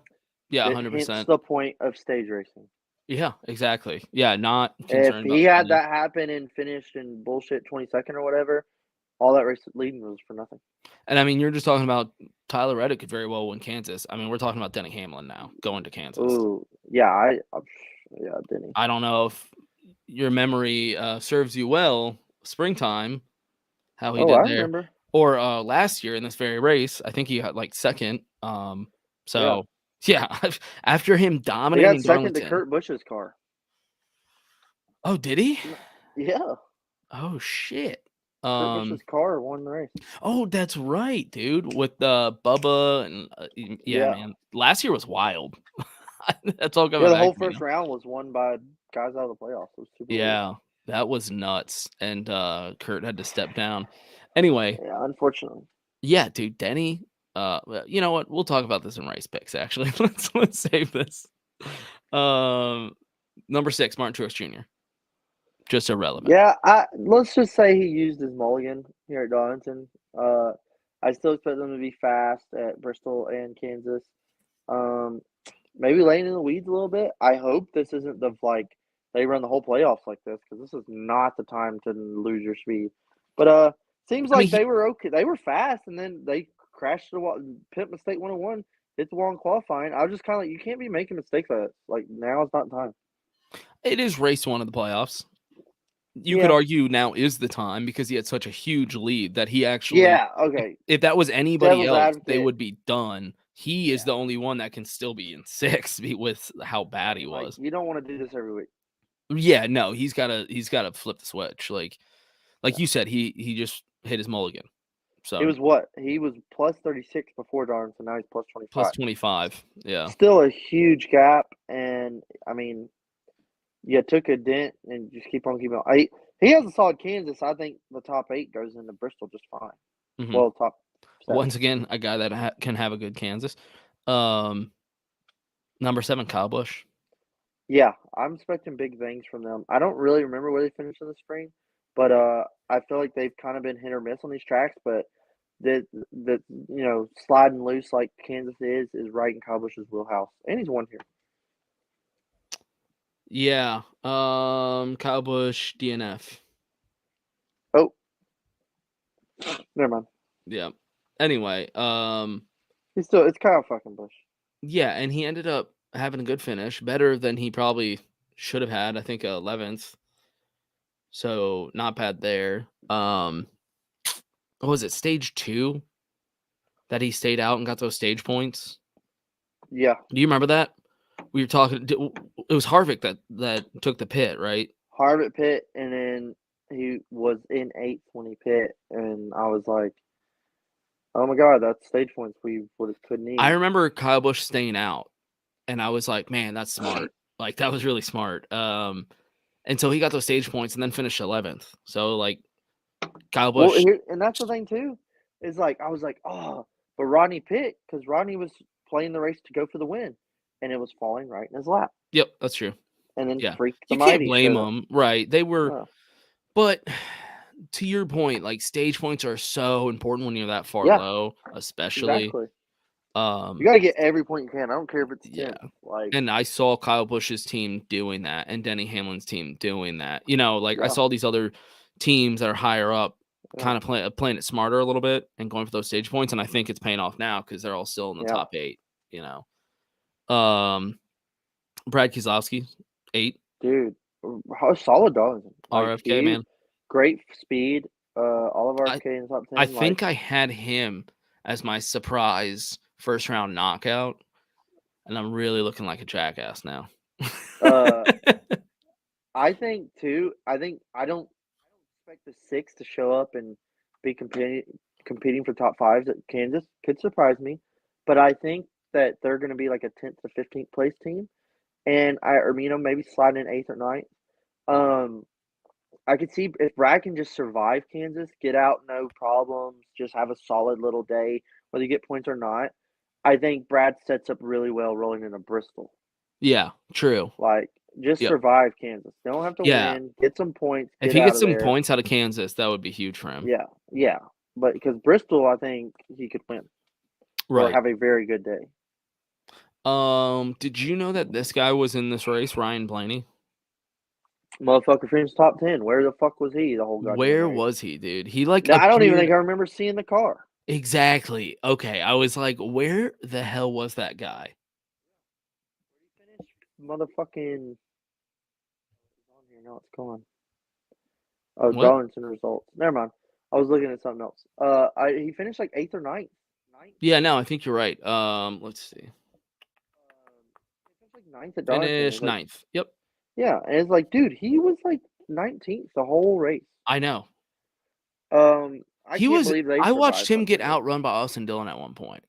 100%. Hence the point of stage racing. Yeah, exactly. Yeah, not concerned. If he had that happen and finished in bullshit 22nd or whatever, all that race leading was for nothing. And I mean, you're just talking about Tyler Reddick could very well win Kansas. I mean, we're talking about Denny Hamlin now going to Kansas. Ooh, yeah, Denny. I don't know if your memory serves you well. Springtime, how he did there, remember. Or last year in this very race, I think he got second. Yeah, after him dominating, he got second to Kurt Busch's car. Oh, did he? Yeah. Oh shit. Kurt Busch's car won the race. Oh, that's right, dude. With Bubba and man. Last year was wild. That's all coming back. The whole first round was won by guys out of the playoffs. It was super weird. That was nuts. And Kurt had to step down. Anyway. Yeah, unfortunately. Yeah, dude, Denny. You know what? We'll talk about this in race picks, actually. Let's save this. Number 6, Martin Truex Jr. Just irrelevant. Yeah, let's just say he used his mulligan here at Darlington. I still expect them to be fast at Bristol and Kansas. Maybe laying in the weeds a little bit. I hope this isn't they run the whole playoffs like this, because this is not the time to lose your speed. But seems like they were okay. They were fast, and then they crashed the wall. Pit mistake 101. Hit the wall in qualifying. I was just kind of you can't be making mistakes like that. Now is not the time. It is race 1 of the playoffs. You could argue now is the time because he had such a huge lead that he actually. Yeah. Okay. If that was anybody else, they would be done. He is the only one that can still be in 6th with how bad he was. You don't want to do this every week. Yeah, no, he's gotta flip the switch. Like you said, he just hit his mulligan. So it was what? He was plus 36 before Darlington, so now he's plus 25. Plus 25, yeah. Still a huge gap, and I mean, you took a dent and just keep on keeping on. He has a solid Kansas. I think the top 8 goes into Bristol just fine. Mm-hmm. Well, top 7. Once again, a guy that can have a good Kansas. Number 7, Kyle Busch. Yeah, I'm expecting big things from them. I don't really remember where they finished in the spring, but I feel like they've kind of been hit or miss on these tracks. But the sliding loose like Kansas is right in Kyle Busch's wheelhouse, and he's won here. Yeah, Kyle Busch DNF. Oh, never mind. Yeah. Anyway, It's Kyle fucking Busch. Yeah, and he ended up having a good finish, better than he probably should have had. I think 11th. So not bad there. What was it, stage 2 that he stayed out and got those stage points? Yeah. Do you remember that? We were talking. It was Harvick that took the pit, right? Harvick pit, and then he was in 8th when he pit, and I was like, "Oh my god, that's stage points we couldn't need." I remember Kyle Busch staying out, and I was like, "Man, that's smart. Like that was really smart." And so he got those stage points and then finished 11th. So like Kyle Busch. Well, and that's the thing too, is like I was like, "Oh," but Rodney pit because Rodney was playing the race to go for the win, and it was falling right in his lap, Yep, that's true. and then Yeah, Freak the you can't Mighty blame showed up. them, right? They were, Oh. but to your point, like stage points are so important when you're that far Yeah, low, especially. exactly. You Um, got to get every point you can. I don't care if it's 10. yeah, Like, and I saw Kyle Busch's team doing that, and Denny Hamlin's team doing that. You know, like I Yeah. saw these other teams that are higher up, Yeah. kind of playing it smarter a little bit and going for those stage points, and I think it's paying off now because they're all still in the Yeah. top 8. You know, Brad Keselowski, 8. dude, how solid Darlington. Like, RFK, he's man. great speed. All of RFK in the top 10. I think I had him as my surprise first round knockout, and I'm really looking like a jackass now. I think too. I don't expect the 6 to show up and be competing for top 5s at Kansas. Could surprise me, but I think that they're going to be like a 10th to 15th place team, and maybe slide in 8th or 9th. I could see if Brad can just survive Kansas, get out, no problems, just have a solid little day, whether you get points or not. I think Brad sets up really well rolling into Bristol. Yeah, true. Like, just Yep. survive Kansas. They don't have to Yeah. win. Get some points. If Get he out gets of some there. points out of Kansas, that would be huge for him. Yeah. But because Bristol, I think he could win or Right. have a very good day. Did you know that this guy was in this race, Ryan Blaney? Motherfucker finished top 10. Where the fuck was he the whole goddamn Where race? was he, dude? He like I don't even appeared- think I remember seeing the car. Exactly. Okay, I was like, where the hell was that guy? Motherfucking. It's on here now. It's gone. Oh, What? Darlington results. Never mind. I was looking at something else. He finished like 8th or 9th. Yeah, no, I think you're right. Let's see. He finished like 9th at Darlington. Finished Like, 9th. Yep. yeah, and it's like, dude, he was like 19th the whole race. I know. I can't believe they I watched survived him get like that. outrun by Austin Dillon at one point.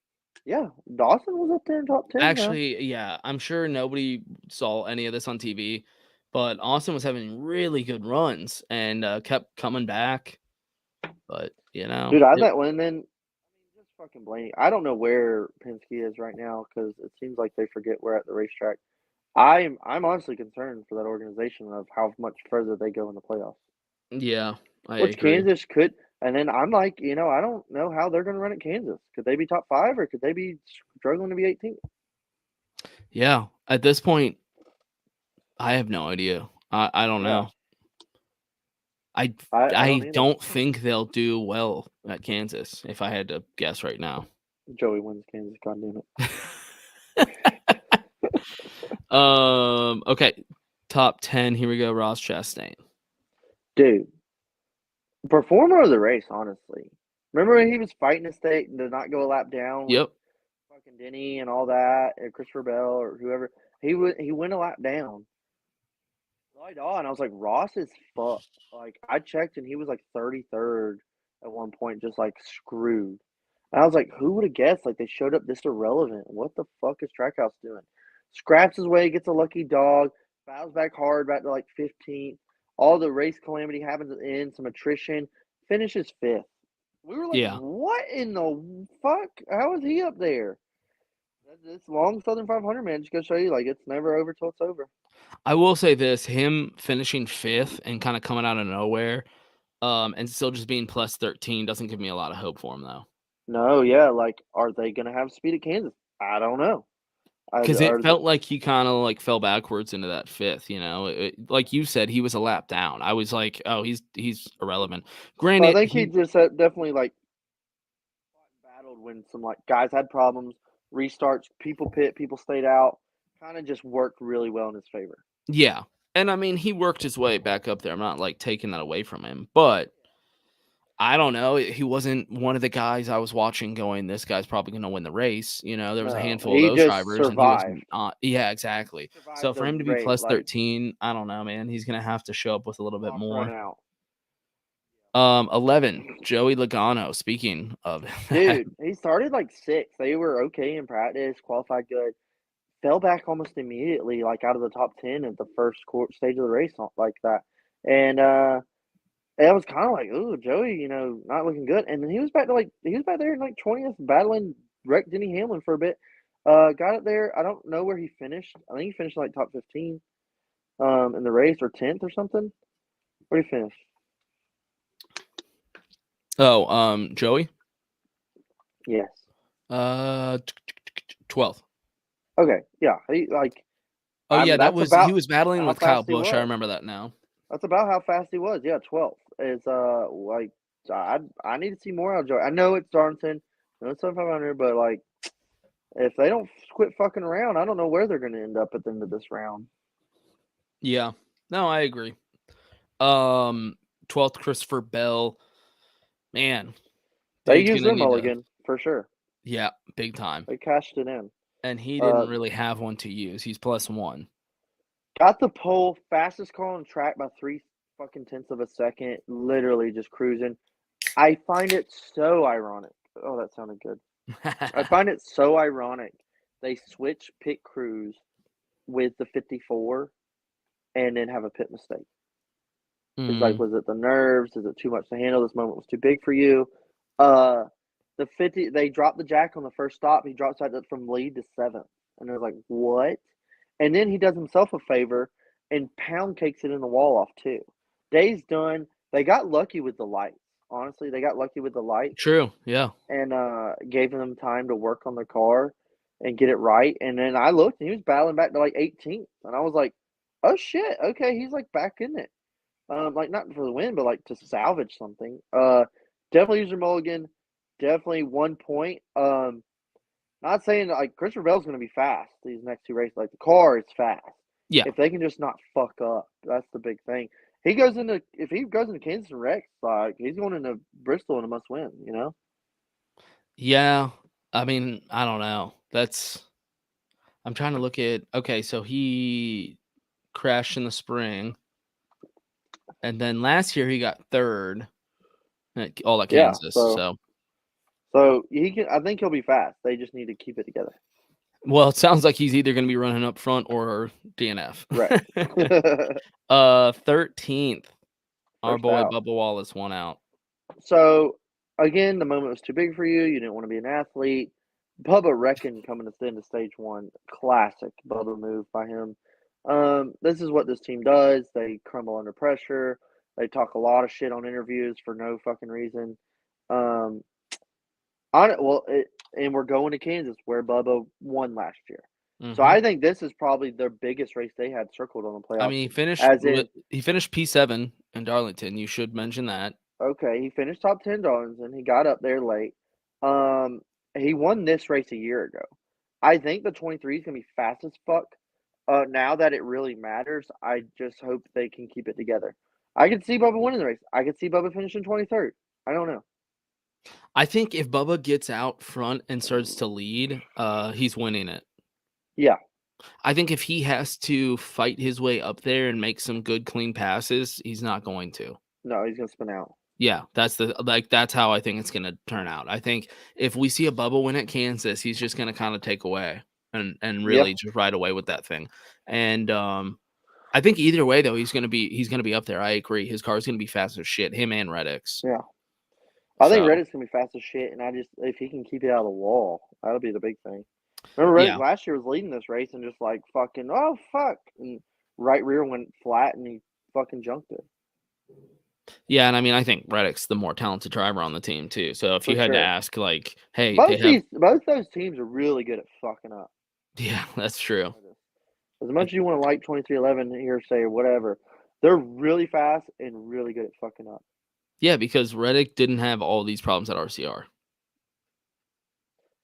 Yeah, Dawson was up there in top 10. Actually, yeah, I'm sure nobody saw any of this on TV, but Austin was having really good runs and kept coming back. But you know, dude, I that one. Then just fucking Blaney. I don't know where Penske is right now because it seems like they forget we're at the racetrack. I'm honestly concerned for that organization of how much further they go in the playoffs. Yeah, I Which agree. Kansas could, and then I'm like, I don't know how they're going to run at Kansas. Could they be top 5 or could they be struggling to be 18th? Yeah, at this point, I have no idea. I don't know. I don't think they'll do well at Kansas. If I had to guess right now, Joey wins Kansas. God damn it. Okay, top 10. Here we go. Ross Chastain. Dude, performer of the race, honestly. Remember when he was fighting to stay to not go a lap down? Yep. Fucking Denny and all that, and Christopher Bell or whoever. He went a lap down. And I was like, Ross is fucked. Like, I checked and he was like 33rd at one point, just like screwed. And I was like, who would have guessed? Like, they showed up this irrelevant. What the fuck is Trackhouse doing? Scraps his way, gets a lucky dog, fouls back hard, back to like 15th. All the race calamity happens at the end, some attrition, finishes 5th. We were like, what in the fuck? How is he up there? This long Southern 500, man, just goes to show you, like, it's never over till it's over. I will say this, him finishing 5th and kind of coming out of nowhere and still just being plus 13 doesn't give me a lot of hope for him, though. No, yeah, like, are they going to have speed at Kansas? I don't know. Because it felt like he kind of like fell backwards into that 5th, like you said, he was a lap down. I was like, oh, he's irrelevant. Granted, I think he just definitely like battled when some like guys had problems, restarts, people pit, people stayed out. Kind of just worked really well in his favor. Yeah. And I mean, he worked his way back up there. I'm not like taking that away from him, but I don't know. He wasn't one of the guys I was watching going, this guy's probably going to win the race. You know, there was a No, handful of he those just drivers and he was survived. not. Yeah, exactly. Survived So for the him to be race, plus like 13, I don't know, man. He's going to have to show up with a little bit clock more. run out. 11, Joey Logano. Speaking of that, Dude, he started like 6th. They were okay in practice, qualified good. Fell back almost immediately, like out of the top 10 at the first stage of the race, like that. And it was kind of like, ooh, Joey, you know, not looking good. And then he was back there in like 20th, battling wrecked Denny Hamlin for a bit. Got it there. I don't know where he finished. I think he finished like top 15 in the race, or 10th or something. Where did he finish? oh, Joey, Yes. 12th. Okay. Yeah. He like. Oh yeah, that that's was about he was battling how with Kyle fast he Busch. I was. remember that now. That's about how fast he was. Yeah, 12th is like I need to see more out of Joey. I know it's Darlington, I know it's 7,500, but like if they don't quit fucking around, I don't know where they're going to end up at the end of this round. Yeah, no, I agree. 12th, Christopher Bell. Man, They dude's used gonna their need to. mulligan for sure. Yeah, big time. They cashed it in. And he didn't really have one to use. He's +1. Got the pole, fastest car on the track by 3 fucking tenths of a second. Literally just cruising. I find it so ironic. Oh, that sounded good. I find it so ironic. They switch pit crews with the 54 and then have a pit mistake. It's like, was it the nerves? Is it too much to handle? This moment was too big for you. The 50, they dropped the jack on the first stop. He drops out from lead to 7th. And they're like, what? And then he does himself a favor and pound cakes it in the wall off too. Day's done. They got lucky with the lights. Honestly, they got lucky with the lights. True, yeah. And gave them time to work on their car and get it right. And then I looked and he was battling back to like 18th. And I was like, oh shit, okay, he's like back in it. Like not for the win, but like to salvage something. Definitely use your mulligan. Definitely 1 point. Not saying like Christopher Bell's going to be fast these next 2 races. Like the car is fast. Yeah. If they can just not fuck up, that's the big thing. If he goes into Kansas and wrecks, like he's going into Bristol and a must win. You know. Yeah, I mean, I don't know. I'm trying to look at. Okay, so he crashed in the spring, and then last year he got 3rd at all at Kansas. Yeah, so he can. I think he'll be fast. They just need to keep it together. Well, it sounds like he's either going to be running up front or DNF. Right. 13th, our First boy out. Bubba Wallace won out. So again, the moment was too big for you. You didn't want to be an athlete. Bubba wrecking coming to into stage 1. Classic Bubba move by him. This is what this team does. They crumble under pressure. They talk a lot of shit on interviews for no fucking reason. And we're going to Kansas where Bubba won last year. So I think this is probably their biggest race they had circled on the playoffs. I mean, he finished P7 in Darlington. You should mention that. Okay, he finished top 10 Darlington. He got up there late. He won this race a year ago. I think the 23 is going to be fast as fuck. Now that it really matters, I just hope they can keep it together. I could see Bubba winning the race. I could see Bubba finishing 23rd. I don't know. I think if Bubba gets out front and starts to lead, he's winning it. Yeah. I think if he has to fight his way up there and make some good, clean passes, he's not going to. No, he's going to spin out. Yeah, that's how I think it's going to turn out. I think if we see a Bubba win at Kansas, he's just going to kind of take away and really just ride away with that thing. And I think either way though, he's going to be up there. I agree. His car is going to be fast as shit. Him and Reddick's. Yeah. I think Reddick's going to be fast as shit, and if he can keep it out of the wall, that'll be the big thing. Remember Reddick last year was leading this race and just like fucking, oh fuck, and right rear went flat and he fucking junked it. Yeah, and I mean, I think Reddick's the more talented driver on the team too. So if you had to ask, like, hey, both those teams are really good at fucking up. Yeah, that's true. As much as you want to like 2311 hearsay or whatever, they're really fast and really good at fucking up. Yeah, because Reddick didn't have all these problems at RCR.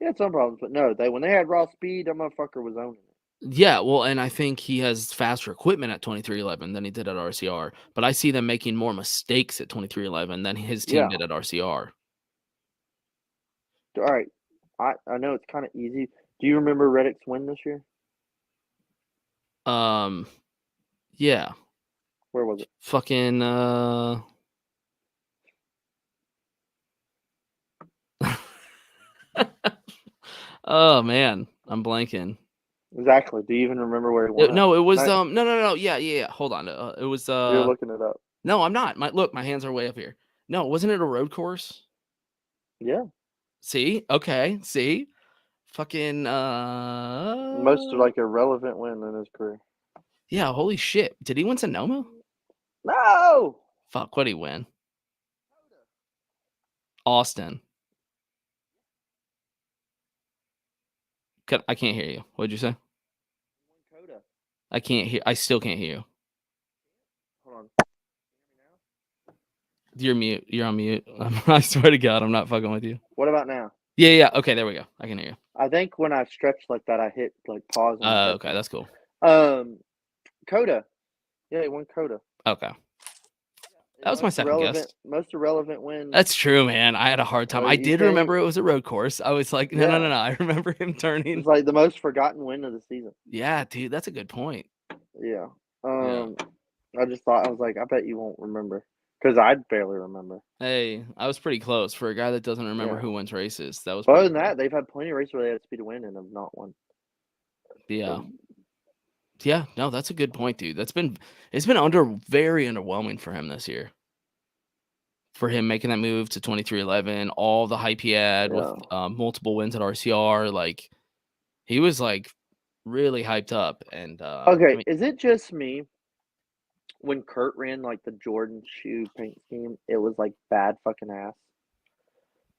He had some problems, but no, when they had raw speed, that motherfucker was owning it. Yeah, well, and I think he has faster equipment at 2311 than he did at RCR. But I see them making more mistakes at 2311 than his team did at RCR. All right, I know it's kind of easy. Do you remember Reddick's win this year? Yeah. Where was it? Fucking oh man, I'm blanking. Exactly. Do you even remember where he won? No, it was no. Yeah. Hold on. It was You're looking it up. No, I'm not. My hands are way up here. No, wasn't it a road course? Yeah. See? Okay. See? Fucking Most like irrelevant win in his career. Yeah, holy shit. Did he win Sonoma? No. Fuck, what'd he win? Austin. I can't hear you. What'd you say? Dakota. I still can't hear you. Hold on. You're mute. You're on mute. I swear to God, I'm not fucking with you. What about now? Yeah. Okay, there we go. I can hear you. I think when I stretched like that, I hit like pause. Okay, that's cool. Coda. Yeah, he won Coda. Okay. That was my second guess. Most irrelevant win. That's true, man. I had a hard time. I did remember it was a road course. I was like, no. I remember him turning. It's like the most forgotten win of the season. Yeah, dude, that's a good point. Yeah. I just thought, I was like, I bet you won't remember. Because I'd barely remember. Hey, I was pretty close. For a guy that doesn't remember who wins races, that was. But other than that, they've had plenty of races where they had speed to win and have not won. Yeah. Yeah, no, that's a good point, dude. It's been very underwhelming for him this year. For him making that move to 2311, all the hype he had with multiple wins at RCR, like he was like really hyped up. And okay, is it just me? When Kurt ran like the Jordan shoe paint scheme, it was like bad fucking ass.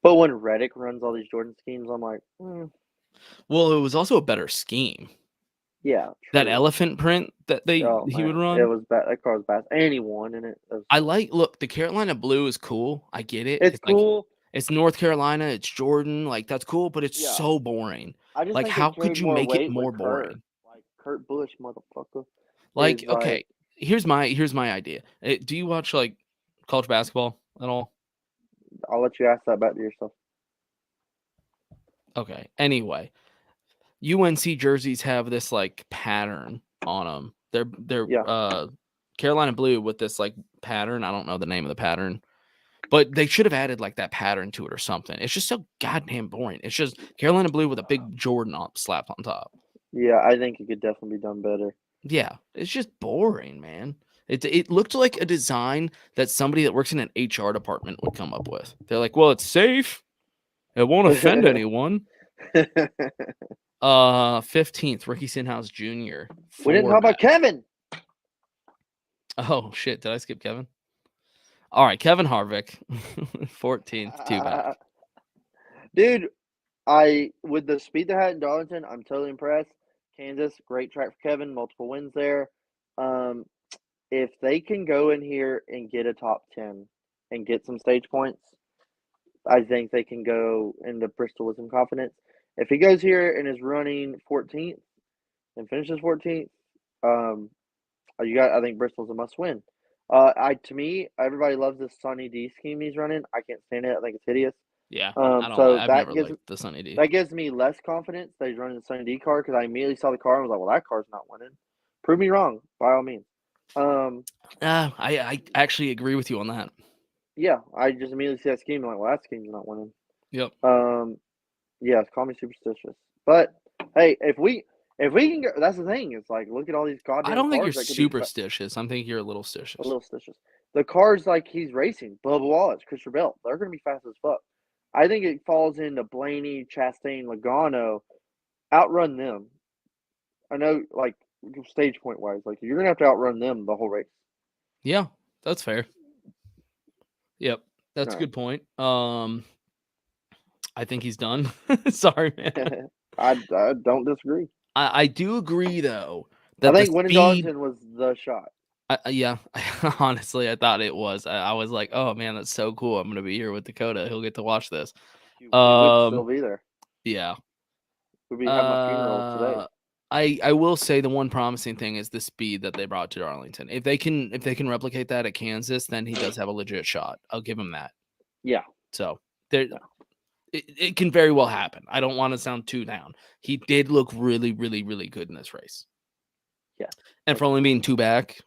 But when Reddick runs all these Jordan schemes, I'm like, well, it was also a better scheme. Yeah, true. That elephant print that he would run. It was bad. That car was bad, and he won in it. Look, the Carolina blue is cool. I get it. It's cool. Like, it's North Carolina. It's Jordan. Like that's cool, but it's so boring. I just like, how could you make it more boring? Like Kurt Busch, motherfucker. Like, okay, here's my idea. Do you watch like college basketball at all? I'll let you ask that back to yourself. Okay. Anyway, UNC jerseys have this like pattern on them. They're Carolina blue with this like pattern. I don't know the name of the pattern, but they should have added like that pattern to it or something. It's just so goddamn boring. It's just Carolina blue with a big Jordan slap on top. Yeah, I think it could definitely be done better. Yeah, it's just boring, man. It looked like a design that somebody that works in an HR department would come up with. They're like, well, it's safe. It won't offend anyone. 15th, Ricky Sinhouse Jr. We didn't talk about Kevin. Oh shit! Did I skip Kevin? All right, Kevin Harvick, 14th, too bad. Dude, with the speed they had in Darlington, I'm totally impressed. Kansas, great track for Kevin, multiple wins there. If they can go in here and get a top 10 and get some stage points, I think they can go into Bristol with some confidence. If he goes here and is running 14th and finishes 14th, I think Bristol's a must win. To me, everybody loves this Sunny D scheme he's running. I can't stand it. I think it's hideous. Yeah, I've never liked the Sunny D. That gives me less confidence that he's running the Sunny D car because I immediately saw the car and was like, well, that car's not winning. Prove me wrong, by all means. I actually agree with you on that. Yeah, I just immediately see that scheme and I'm like, well, that scheme's not winning. Yep. Yeah, call me superstitious. But hey, if we can go, that's the thing. It's like, look at all these goddamn. I don't think you're superstitious. I think you're a little stitious. A little stitious. The cars like he's racing, Bubba Wallace, Christopher Bell, they're going to be fast as fuck. I think it falls into Blaney, Chastain, Logano, outrun them. I know, like stage point wise, like you're going to have to outrun them the whole race. Yeah, that's fair. Yep, that's a good point. I think he's done. Sorry, man. I don't disagree. I do agree though. I think winning Darlington was the shot. Yeah, honestly, I thought it was. I was like, oh man, that's so cool. I'm gonna be here with Dakota. He'll get to watch this. He would still be there. Yeah. We'll be having my funeral today. I will say the one promising thing is the speed that they brought to Darlington. If they can replicate that at Kansas, then he does have a legit shot. I'll give him that. Yeah. So there, it can very well happen. I don't want to sound too down. He did look really, really, really good in this race. Yeah. And for only being 2 back,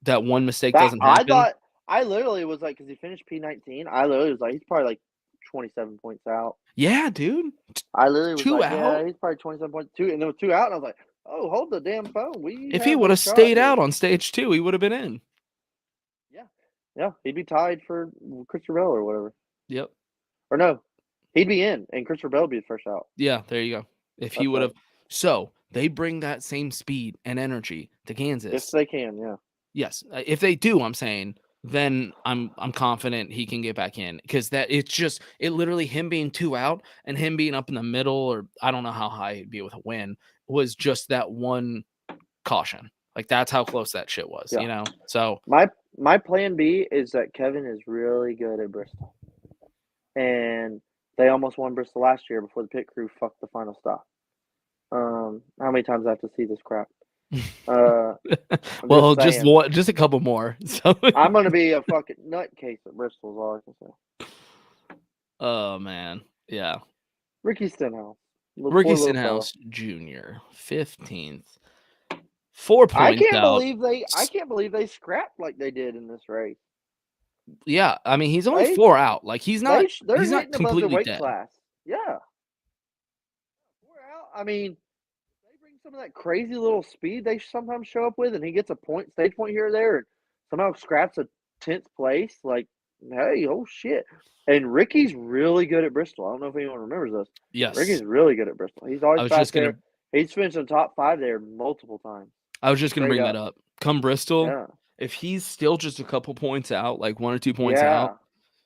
that one mistake doesn't happen. I literally was like, because he finished P19, I literally was like, he's probably like 27 points out. Yeah, dude. I literally was 2 like, out? yeah, he's probably 27 points. And then with 2 out, and I was like, oh, hold the damn phone. If he would have stayed out on stage 2, he would have been in. Yeah. Yeah. He'd be tied for Christopher Bell or whatever. Yep. Or no, he'd be in, and Christopher Bell would be the first out. Yeah, there you go. If he would have. So they bring that same speed and energy to Kansas. If they can, yeah. Yes. If they do, I'm saying, then I'm confident he can get back in, because it literally him being 2 out and him being up in the middle, or I don't know how high he'd be with a win, was just that one caution. Like, that's how close that shit was, you know? So my plan B is that Kevin is really good at Bristol. And they almost won Bristol last year before the pit crew fucked the final stop. How many times I have to see this crap? Well, just a couple more. So I'm gonna be a fucking nutcase at Bristol, is all I can say. Oh man, yeah. Ricky Stenhouse Jr., 15th, 4 points I can't believe they scrapped like they did in this race. Yeah, I mean, he's only 4 out. Like, he's not completely above the weight dead. class. Yeah. 4 out. I mean, they bring some of that crazy little speed they sometimes show up with, and he gets a stage point here or there, and somehow scraps a 10th place. Like, hey, oh shit. And Ricky's really good at Bristol. I don't know if anyone remembers this. Yes. Ricky's really good at Bristol. He's always back there. He's finished in the top 5 there multiple times. I was just going to bring that up. Come Bristol, if he's still just a couple points out, like 1 or 2 points out,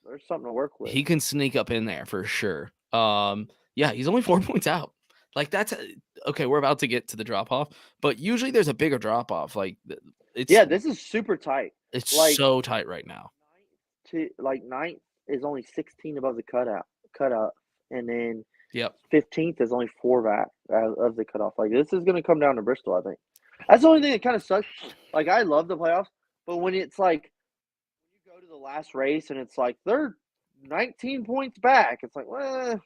there's something to work with. He can sneak up in there for sure. Yeah, he's only 4 points out. Like, that's okay. We're about to get to the drop off, but usually there's a bigger drop off. Like, this is super tight. It's like, so tight right now. Ninth is only 16 above the cutoff, and then 15th is only 4 back of the cutoff. Like, this is going to come down to Bristol, I think. That's the only thing that kind of sucks. Like, I love the playoffs, but when it's like, when you go to the last race and it's like, they're 19 points back, it's like, well.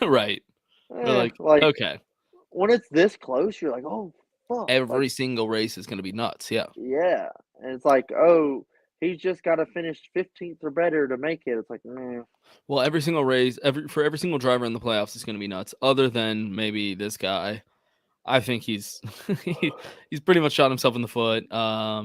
Right. Like, okay. When it's this close, you're like, oh, fuck. Every single race is going to be nuts, yeah. Yeah. And it's like, oh, he's just got to finish 15th or better to make it. It's like, meh. Well, every single race, for every single driver in the playoffs is going to be nuts, other than maybe this guy. I think he's pretty much shot himself in the foot.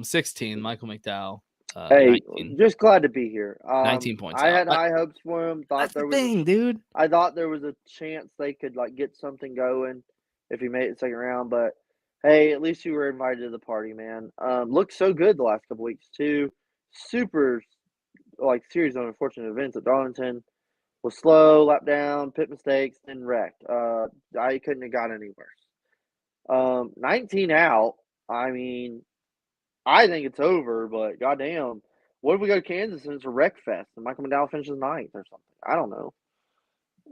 16, Michael McDowell. Hey, 19. Just glad to be here. 19 points. I had high hopes for him. That's the thing, dude. I thought there was a chance they could get something going if he made it second round. But hey, at least you were invited to the party, man. Looked so good the last couple weeks too. Super series of unfortunate events at Darlington. Was slow, lap down, pit mistakes, then wrecked. I couldn't have got any worse. 19 out. I mean, I think it's over, but goddamn, what if we go to Kansas and it's a wreck fest and Michael McDowell finishes 9th or something? I don't know.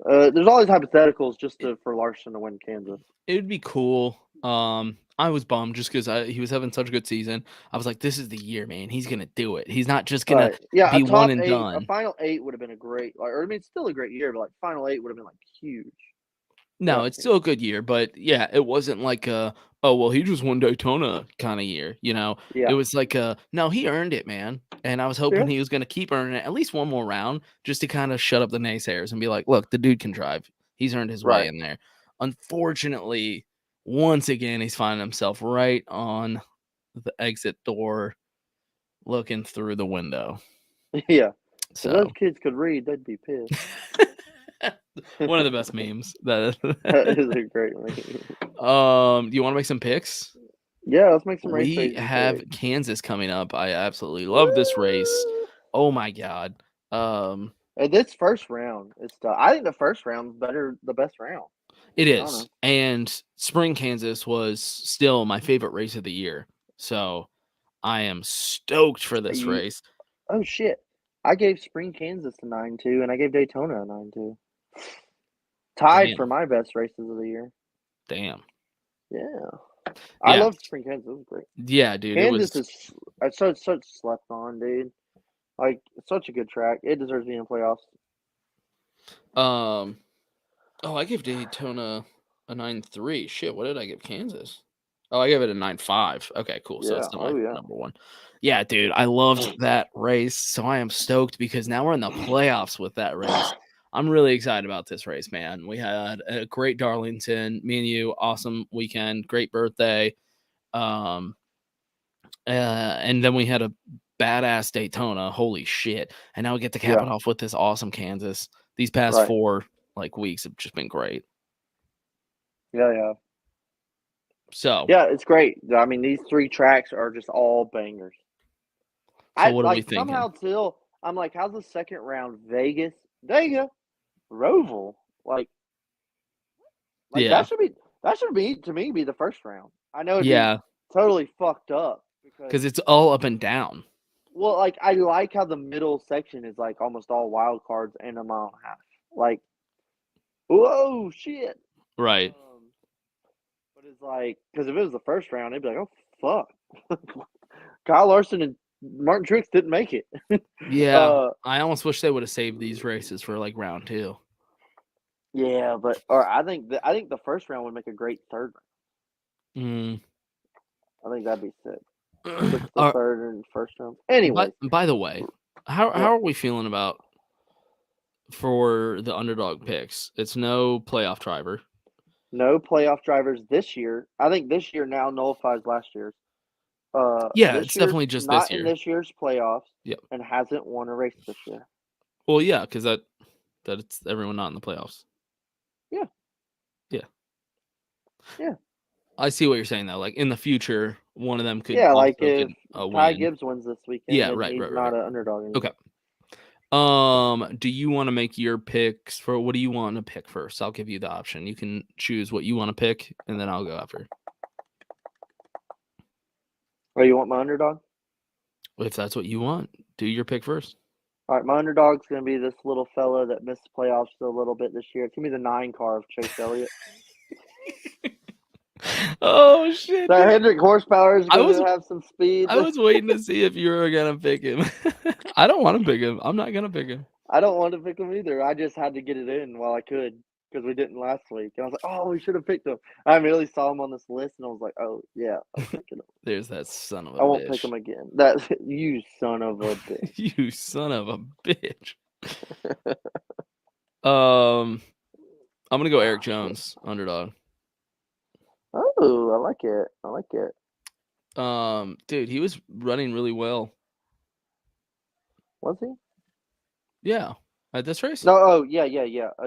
There's all these hypotheticals just for Larson to win Kansas. It would be cool. I was bummed just because he was having such a good season. I was like, this is the year, man. He's gonna do it. He's not just gonna be one and done. A final 8 would have been a great, it's still a great year, but final 8 would have been huge. No, it's still a good year, but yeah, it wasn't like he just won Daytona kind of year, you know. Yeah. It was like no, he earned it, man. And I was hoping he was going to keep earning it at least one more round just to kind of shut up the naysayers and be like, look, the dude can drive. He's earned his way in there. Unfortunately, once again, he's finding himself right on the exit door looking through the window. Yeah. So if those kids could read, they'd be pissed. One of the best memes. That is a great meme. Do you want to make some picks? Yeah, let's make some race. We have Kansas coming up. I absolutely love this race. Oh my god. This first round is tough. I think the first round is the best round. It is. And Spring Kansas was still my favorite race of the year. So I am stoked for this race. Oh shit. I gave Spring Kansas a 9-2 and I gave Daytona a 9-2. Tied for my best races of the year. Damn. Yeah. I love Spring Kansas. It was great. Yeah, dude. Kansas is such slept on, dude. Like, it's such a good track. It deserves to be in playoffs. Oh, I gave Daytona a 9.3. Shit, what did I give Kansas? Oh, I gave it a 9.5. Okay, cool. So it's still my number one. Yeah, dude, I loved that race. So I am stoked because now we're in the playoffs with that race. I'm really excited about this race, man. We had a great Darlington. Me and you, awesome weekend. Great birthday. And then we had a badass Daytona. Holy shit. And now we get to cap it off with this awesome Kansas. These past 4 weeks have just been great. Yeah. So yeah, it's great. I mean, these 3 tracks are just all bangers. So what are we thinking? Somehow till I'm like, how's the second round? Vegas, Roval. That should be to me be the first round. I know it'd be totally fucked up because it's all up and down. Well, I like how the middle section is almost all wild cards and a mile and a half. Whoa, shit. Right. But it's because if it was the first round, they'd be like, oh, fuck. Kyle Larson and Martin Truex didn't make it. Yeah. I almost wish they would have saved these races for round 2. Yeah, I think the first round would make a great third round. I think that'd be sick. Switch the third and first round. Anyway. By the way, how are we feeling about for the underdog picks? It's no playoff driver. No playoff drivers this year. I think this year now nullifies last year's. It's definitely just not this year. In this year's playoffs. Yep. And hasn't won a race this year. Well, yeah, because that it's everyone not in the playoffs. Yeah. I see what you're saying though. In the future, one of them could. Yeah, if Ty Gibbs wins this weekend. Yeah, right. Not an underdog anymore. Okay. Do you want to make your picks for what do you want to pick first? I'll give you the option. You can choose what you want to pick, and then I'll go after. Oh, you want my underdog? If that's what you want, do your pick first. All right, my underdog's going to be this little fella that missed the playoffs a little bit this year. It's going to be the 9 car of Chase Elliott. Oh, shit. That Hendrick horsepower is going to have some speed. I was waiting to see if you were going to pick him. I don't want to pick him. I'm not going to pick him. I don't want to pick him either. I just had to get it in while I could because we didn't last week. And I was like, oh, we should have picked him. I immediately saw him on this list, and I was like, oh, yeah, I'm picking him. There's that son of a bitch. I won't pick him again. You son of a bitch. You son of a bitch. I'm going to go Eric Jones, underdog. Oh, I like it. Dude, he was running really well. Was he? Yeah, at this race. No, yeah.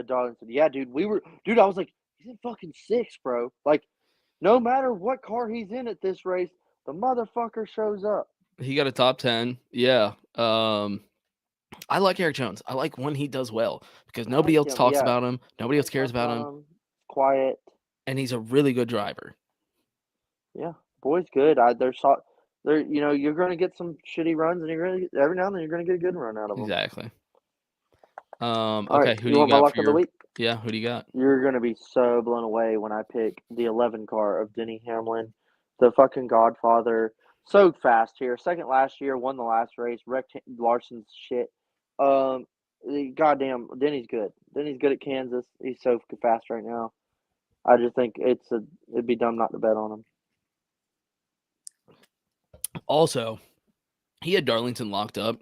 Darlington. Yeah, dude. I was like, he's in fucking 6th, bro. No matter what car he's in at this race, the motherfucker shows up. He got a top 10. Yeah. I like Eric Jones. I like when he does well because nobody else talks about him. Nobody else cares about him. Quiet. And he's a really good driver. Yeah, boy's good. You're going to get some shitty runs, and every now and then you're going to get a good run out of them. Exactly. Okay, right, who do you got luck of the week? Yeah, who do you got? You're going to be so blown away when I pick the 11 car of Denny Hamlin, the fucking godfather. So fast here. Second last year, won the last race, wrecked Larson's shit. Goddamn, Denny's good. Denny's good at Kansas. He's so fast right now. I just think it'd be dumb not to bet on him. Also, he had Darlington locked up.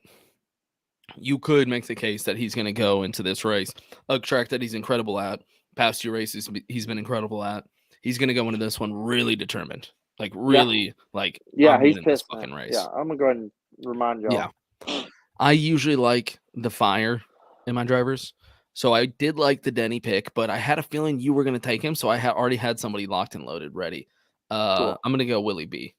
You could make the case that he's going to go into this race, a track that he's incredible at. Past 2 races, he's been incredible at. He's going to go into this one really determined. He's pissed. Fucking race. Yeah, I'm going to go ahead and remind y'all. Yeah. I usually like the fire in my drivers. So I did like the Denny pick, but I had a feeling you were going to take him. So I already had somebody locked and loaded ready. Cool. I'm going to go Willie B.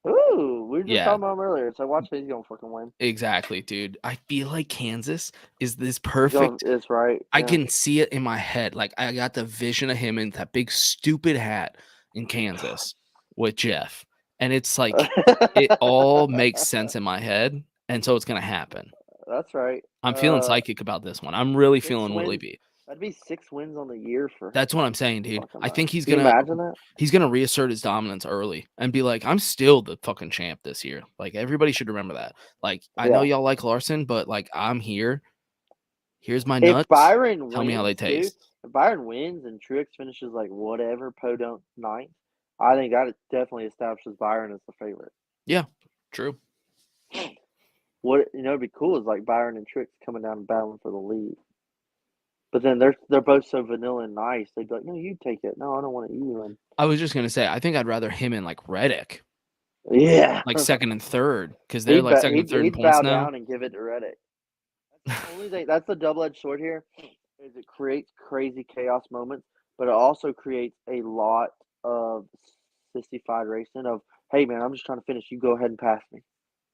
Ooh, we were just talking about him earlier. So watch he's going to fucking win. Exactly, dude. I feel like Kansas is this perfect. It's right. Yeah. I can see it in my head. I got the vision of him in that big stupid hat in Kansas with Jeff. And it's it all makes sense in my head. And so it's going to happen. That's right. I'm feeling psychic about this one. I'm really feeling Willie B. That'd be 6 wins on the year for him. That's what I'm saying, dude. Fucking I think he's Can you gonna imagine that? he's gonna reassert his dominance early and be like, I'm still the fucking champ this year. Like everybody should remember that. Like I know y'all like Larson, but like I'm here. Here's my nuts. If Byron Tell me how they wins, dude, taste. if Byron wins and Truex finishes like whatever Podunk ninth, I think that definitely establishes Byron as the favorite. Yeah, true. What it'd be cool is like Byron and Truex coming down and battling for the lead. But then they're both so vanilla and nice. They'd be like, "No, you take it. No, I don't want it. You win." I was just gonna say, I think I'd rather him and like Reddick, Yeah, like second and third, because they're like second and third in he'd points bow now. down and give it to Reddick. That's the only thing. That's the double-edged sword here. Is it creates crazy chaos moments, but it also creates a lot of sissified racing. Of hey man, I'm just trying to finish. You go ahead and pass me.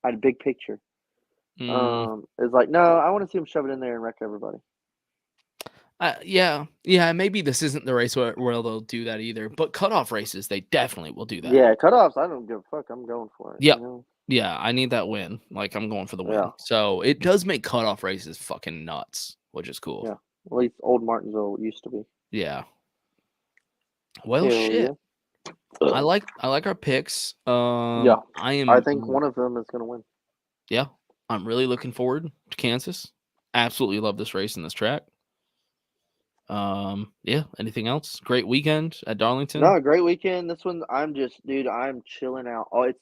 I had a big picture. It's like no, I want to see him shove it in there and wreck everybody. Yeah. Maybe this isn't the race where they'll do that either. But cutoff races, they definitely will do that. Yeah, cutoffs. I don't give a fuck. I'm going for it. Yeah. You know? Yeah, I need that win. Like I'm going for the win. Yeah. So it does make cutoff races fucking nuts, which is cool. Yeah. At least old Martinsville used to be. Yeah. Well, Hell shit. yeah. I like our picks. Yeah. I think one of them is gonna win. Yeah. I'm really looking forward to Kansas. Absolutely love this race and this track. Yeah. Anything else? Great weekend at Darlington. No, great weekend. This one, I'm chilling out. Oh, it's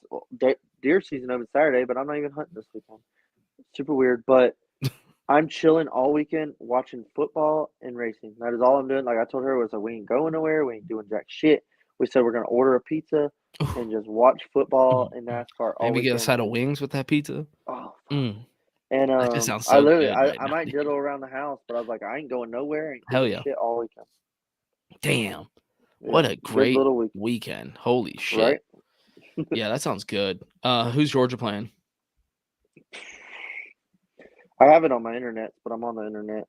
deer season over Saturday, but I'm not even hunting this weekend. Super weird, but I'm chilling all weekend watching football and racing. That is all I'm doing. Like I told her, was like, we ain't going nowhere. We ain't doing jack shit. We said we're gonna order a pizza and just watch football and NASCAR all Maybe weekend. get a side of wings with that pizza. Oh, Mm. and That just sounds so good right I now, might dude. diddle around the house, but I was like, I ain't going nowhere. Ain't Hell doing yeah. shit all weekend. Damn. What a great little weekend. Holy shit. Right? Yeah, that sounds good. Who's Georgia playing? I have it on my internet, but I'm on the internet.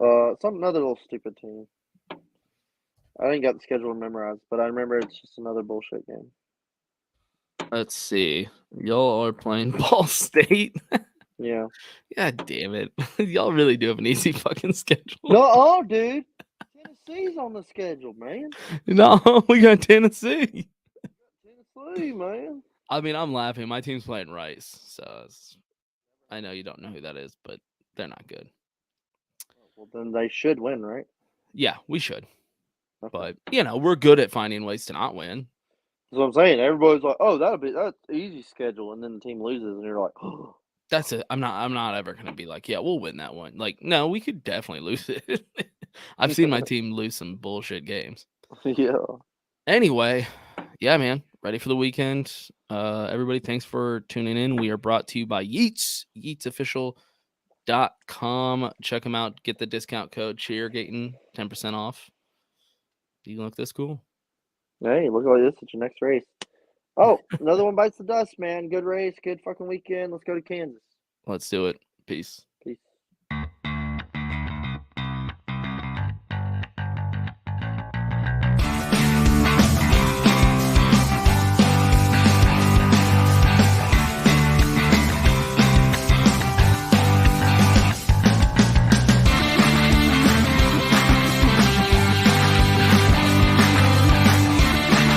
Another little stupid team. I ain't got the schedule memorized, but I remember it's just another bullshit game. Let's see. Y'all are playing Ball State. Yeah. God damn it. Y'all really do have an easy fucking schedule. No, dude. Tennessee's on the schedule, man. No, we got Tennessee. Tennessee, man. I mean, I'm laughing. My team's playing Rice, so I know you don't know who that is, but they're not good. Well, then they should win, right? Yeah, we should. Okay. But, we're good at finding ways to not win. That's what I'm saying. Everybody's like, oh, that's easy schedule, and then the team loses, and you're like, oh. That's it. I'm not ever gonna be like, yeah, we'll win that one. Like, no, we could definitely lose it. I've seen my team lose some bullshit games. Yeah. Anyway, yeah, man. Ready for the weekend. Everybody, thanks for tuning in. We are brought to you by Yeats, yeatsofficial.com. Check them out. Get the discount code Chairgatin, 10% off. You look this cool. Hey, look at this. It's your next race. Oh, another one bites the dust, man. Good race. Good fucking weekend. Let's go to Kansas. Let's do it. Peace.